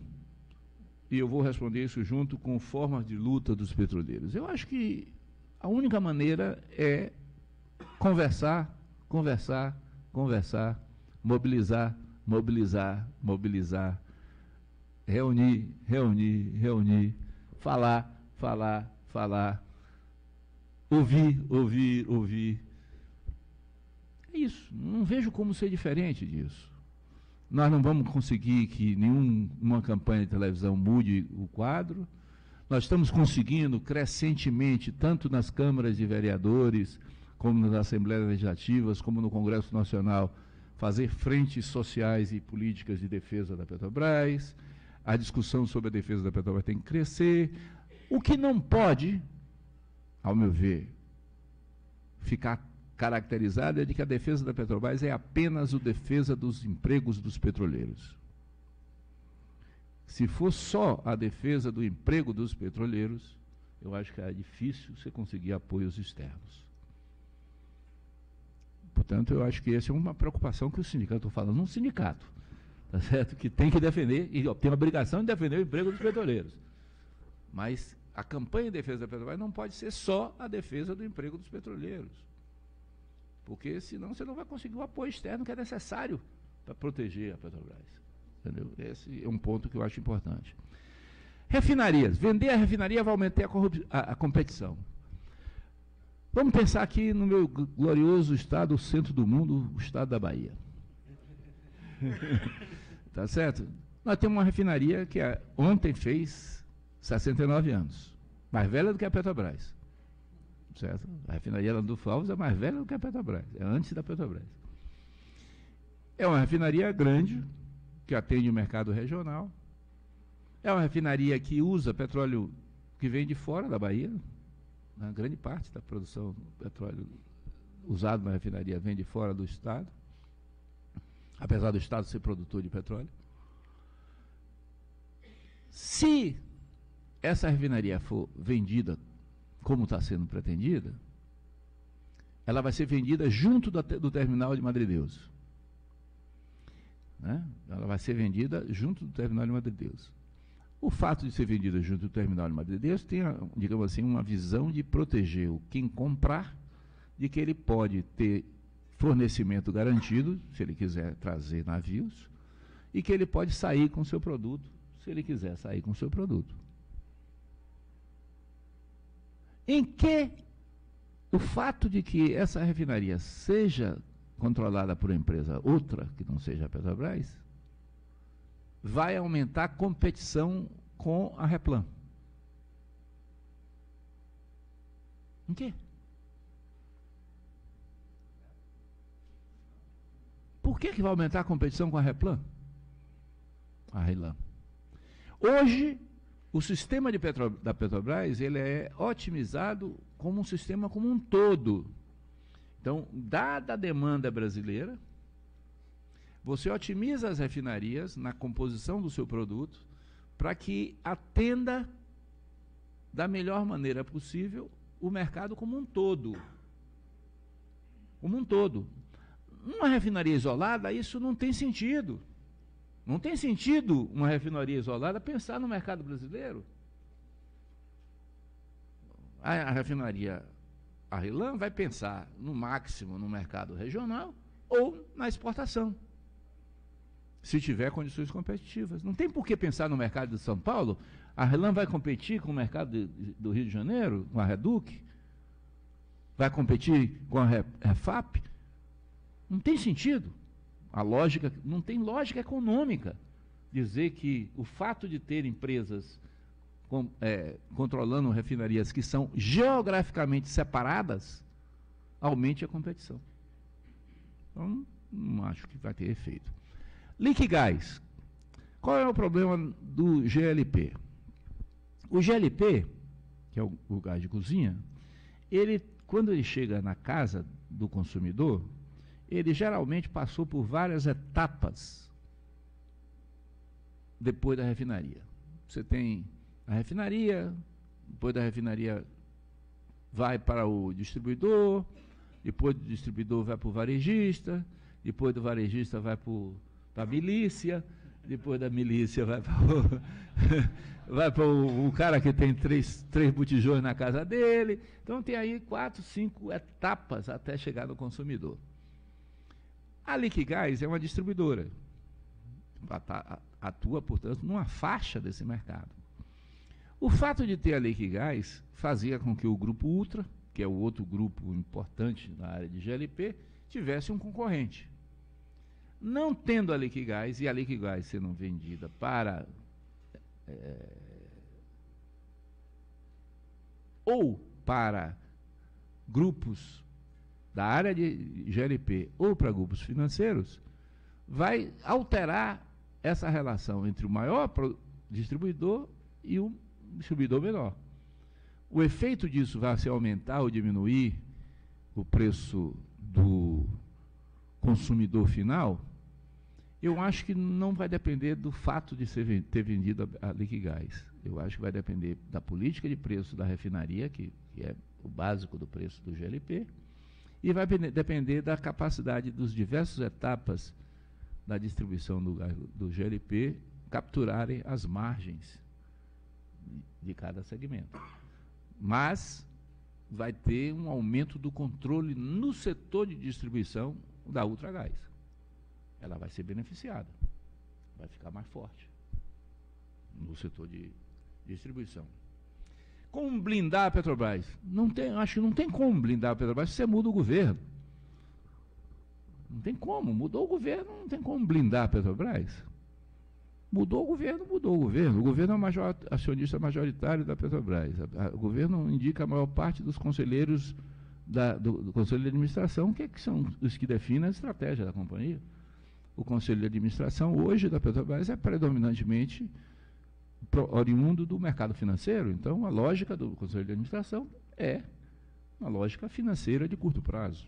e eu vou responder isso junto com formas de luta dos petroleiros. Eu acho que a única maneira é conversar, mobilizar, reunir, falar, ouvir. É isso, não vejo como ser diferente disso. Nós não vamos conseguir que nenhuma campanha de televisão mude o quadro. Nós estamos conseguindo crescentemente, tanto nas câmaras de vereadores, como nas Assembleias Legislativas, como no Congresso Nacional, fazer frentes sociais e políticas de defesa da Petrobras. A discussão sobre a defesa da Petrobras tem que crescer. O que não pode, ao meu ver, ficar caracterizado é de que a defesa da Petrobras é apenas a defesa dos empregos dos petroleiros. Se for só a defesa do emprego dos petroleiros, eu acho que é difícil você conseguir apoios externos. Portanto, eu acho que essa é uma preocupação que o sindicato, estou falando um sindicato, tá certo? Que tem que defender, e tem a obrigação de defender o emprego dos petroleiros. Mas a campanha em defesa da Petrobras não pode ser só a defesa do emprego dos petroleiros. Porque senão você não vai conseguir o apoio externo que é necessário para proteger a Petrobras. Entendeu? Esse é um ponto que eu acho importante. Refinarias. Vender a refinaria vai aumentar a competição. Vamos pensar aqui no meu glorioso estado, o centro do mundo, o estado da Bahia. Tá certo? Nós temos uma refinaria que ontem fez 69 anos. Mais velha do que a Petrobras. Certo? A refinaria Landulfo Alves é mais velha do que a Petrobras. É antes da Petrobras. É uma refinaria grande, que atende o mercado regional. É uma refinaria que usa petróleo que vem de fora da Bahia. A grande parte da produção do petróleo usado na refinaria vem de fora do Estado, apesar do Estado ser produtor de petróleo. Se essa refinaria for vendida como está sendo pretendida, ela vai ser vendida junto do terminal de Madredeus. Né? Ela vai ser vendida junto do terminal de Madredeus. O fato de ser vendida junto do terminal de Madredeus tem, digamos assim, uma visão de proteger quem comprar, de que ele pode ter fornecimento garantido, se ele quiser trazer navios, e que ele pode sair com o seu produto, se ele quiser sair com o seu produto. Em que o fato de que essa refinaria seja controlada por uma empresa outra, que não seja a Petrobras, vai aumentar a competição com a Replan. Em quê? Por que vai aumentar a competição com a Replan? A Replan. Hoje, o sistema da Petrobras ele é otimizado como um sistema como um todo. Então, dada a demanda brasileira, você otimiza as refinarias na composição do seu produto para que atenda da melhor maneira possível o mercado como um todo. Como um todo. Uma refinaria isolada, isso não tem sentido. Não tem sentido uma refinaria isolada pensar no mercado brasileiro. A refinaria Arrelan vai pensar no máximo no mercado regional ou na exportação, se tiver condições competitivas. Não tem por que pensar no mercado de São Paulo. A Arrelan vai competir com o mercado do Rio de Janeiro, com a Reduc? Vai competir com a Refap? Não tem sentido. A lógica, não tem lógica econômica dizer que o fato de ter empresas controlando refinarias que são geograficamente separadas aumente a competição. Então, não acho que vai ter efeito. Liquigás. Qual é o problema do GLP? O GLP, que é o gás de cozinha, quando ele chega na casa do consumidor, ele geralmente passou por várias etapas depois da refinaria. Você tem a refinaria, depois da refinaria vai para o distribuidor, depois do distribuidor vai para o varejista, depois do varejista vai para a milícia, depois da milícia vai para o cara que tem três botijões na casa dele. Então tem aí 4, 5 etapas até chegar no consumidor. A Liquigás é uma distribuidora, atua, portanto, numa faixa desse mercado. O fato de ter a Liquigás fazia com que o Grupo Ultra, que é o outro grupo importante na área de GLP, tivesse um concorrente. Não tendo a Liquigás, e a Liquigás sendo vendida para ou para grupos da área de GLP ou para grupos financeiros, vai alterar essa relação entre o maior distribuidor e o distribuidor menor. O efeito disso vai ser aumentar ou diminuir o preço do consumidor final? Eu acho que não vai depender do fato de ter vendido a Liquigás. Eu acho que vai depender da política de preço da refinaria, que é o básico do preço do GLP, e vai depender da capacidade dos diversas etapas da distribuição do GLP capturarem as margens de cada segmento. Mas vai ter um aumento do controle no setor de distribuição da Ultragás. Ela vai ser beneficiada, vai ficar mais forte no setor de distribuição. Como blindar a Petrobras? Acho que não tem como blindar a Petrobras se você muda o governo. Não tem como, mudou o governo, não tem como blindar a Petrobras. Mudou o governo, mudou o governo. O governo é o acionista majoritário da Petrobras. O governo indica a maior parte dos conselheiros do Conselho de Administração, que são os que definem a estratégia da companhia. O Conselho de Administração hoje da Petrobras é predominantemente oriundo do mercado financeiro. Então, a lógica do Conselho de Administração é uma lógica financeira de curto prazo.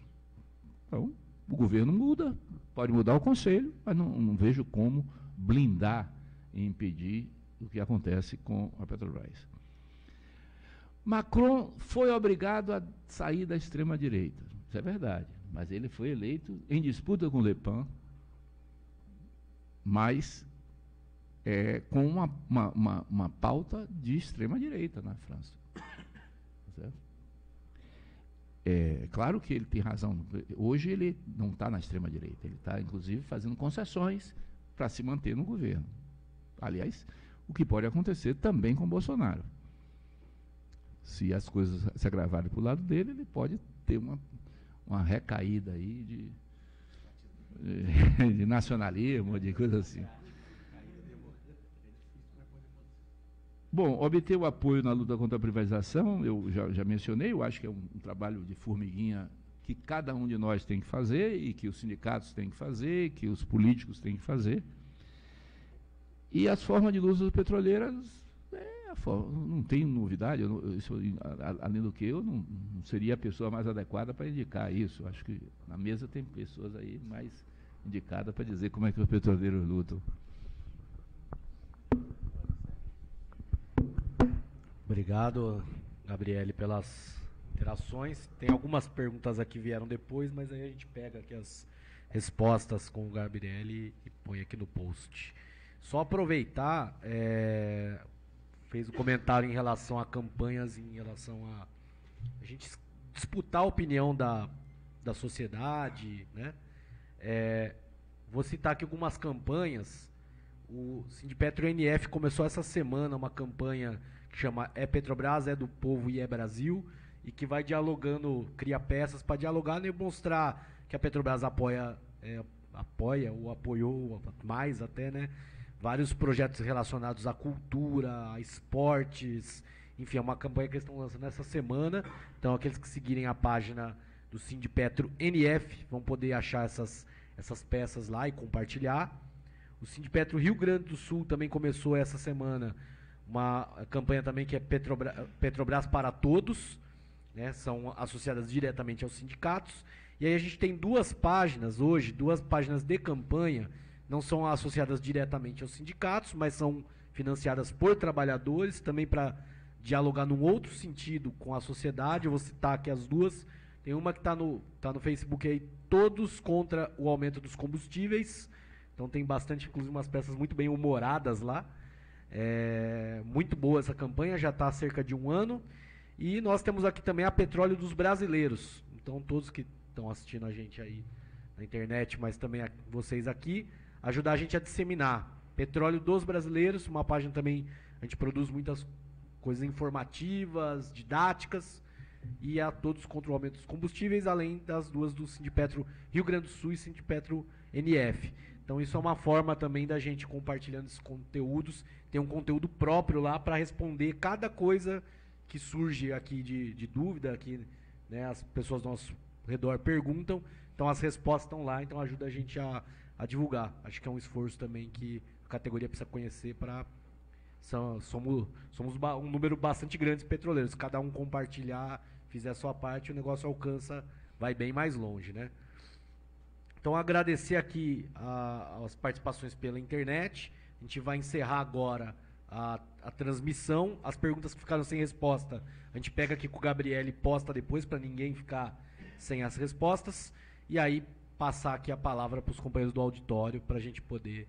Então, o governo muda, pode mudar o Conselho, mas não vejo como blindar e impedir o que acontece com a Petrobras. Macron foi obrigado a sair da extrema-direita, isso é verdade, mas ele foi eleito em disputa com Le Pen, mas com uma pauta de extrema-direita na França. Certo? Claro que ele tem razão. Hoje ele não está na extrema-direita, ele está, inclusive, fazendo concessões para se manter no governo. Aliás, o que pode acontecer também com Bolsonaro. Se as coisas se agravarem para o lado dele, ele pode ter uma recaída aí de nacionalismo, de coisa assim. Bom, obter o apoio na luta contra a privatização, eu já mencionei, eu acho que é um trabalho de formiguinha que cada um de nós tem que fazer, e que os sindicatos têm que fazer, que os políticos têm que fazer. E as formas de luta petroleiras, não tem novidade, além do que eu não seria a pessoa mais adequada para indicar isso. Acho que na mesa tem pessoas aí mais indicadas para dizer como é que os petroleiros lutam. Obrigado, Gabriele, pelas interações. Tem algumas perguntas aqui que vieram depois, mas aí a gente pega aqui as respostas com o Gabriele e põe aqui no post. Só aproveitar, fez um comentário em relação a campanhas, em relação a gente disputar a opinião da sociedade, né? Vou citar aqui algumas campanhas. O Sindipetro NF começou essa semana uma campanha que chama É Petrobras, é do Povo e é Brasil, e que vai dialogando, cria peças para dialogar e mostrar que a Petrobras apoia ou apoiou mais até, né? Vários projetos relacionados à cultura, a esportes, enfim, é uma campanha que eles estão lançando essa semana. Então, aqueles que seguirem a página do Sindipetro NF vão poder achar essas peças lá e compartilhar. O Sindipetro Rio Grande do Sul também começou essa semana uma campanha também que é Petrobras para Todos, né? São associadas diretamente aos sindicatos. E aí a gente tem duas páginas hoje, duas páginas de campanha, não são associadas diretamente aos sindicatos, mas são financiadas por trabalhadores, também para dialogar num outro sentido com a sociedade. Eu vou citar aqui as duas. Tem uma que está no Facebook aí, Todos contra o Aumento dos Combustíveis. Então tem bastante, inclusive umas peças muito bem humoradas lá. Muito boa essa campanha, já está há cerca de 1 ano. E nós temos aqui também a Petróleo dos Brasileiros. Então todos que estão assistindo a gente aí na internet, mas também vocês aqui, ajudar a gente a disseminar. Petróleo dos Brasileiros, uma página também, a gente produz muitas coisas informativas, didáticas, e a Todos contra o Aumento dos Combustíveis, além das duas do Sindipetro Rio Grande do Sul e Sindipetro NF. Então isso é uma forma também da gente compartilhando esses conteúdos, tem um conteúdo próprio lá para responder cada coisa que surge aqui de dúvida, que, né, as pessoas do nosso redor perguntam, então as respostas estão lá, então ajuda a gente a divulgar. Acho que é um esforço também que a categoria precisa conhecer para... Somos um número bastante grande de petroleiros. Se cada um compartilhar, fizer a sua parte, o negócio vai bem mais longe, né? Então, agradecer aqui as participações pela internet. A gente vai encerrar agora a transmissão. As perguntas que ficaram sem resposta, a gente pega aqui com o Gabriele e posta depois, para ninguém ficar sem as respostas. E aí, passar aqui a palavra para os companheiros do auditório para a gente poder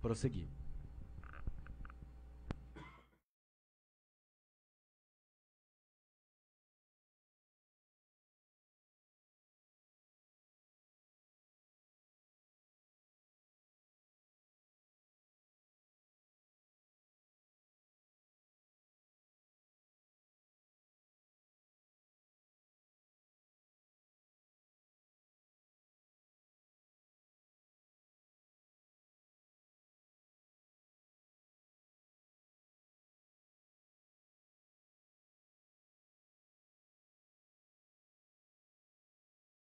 prosseguir.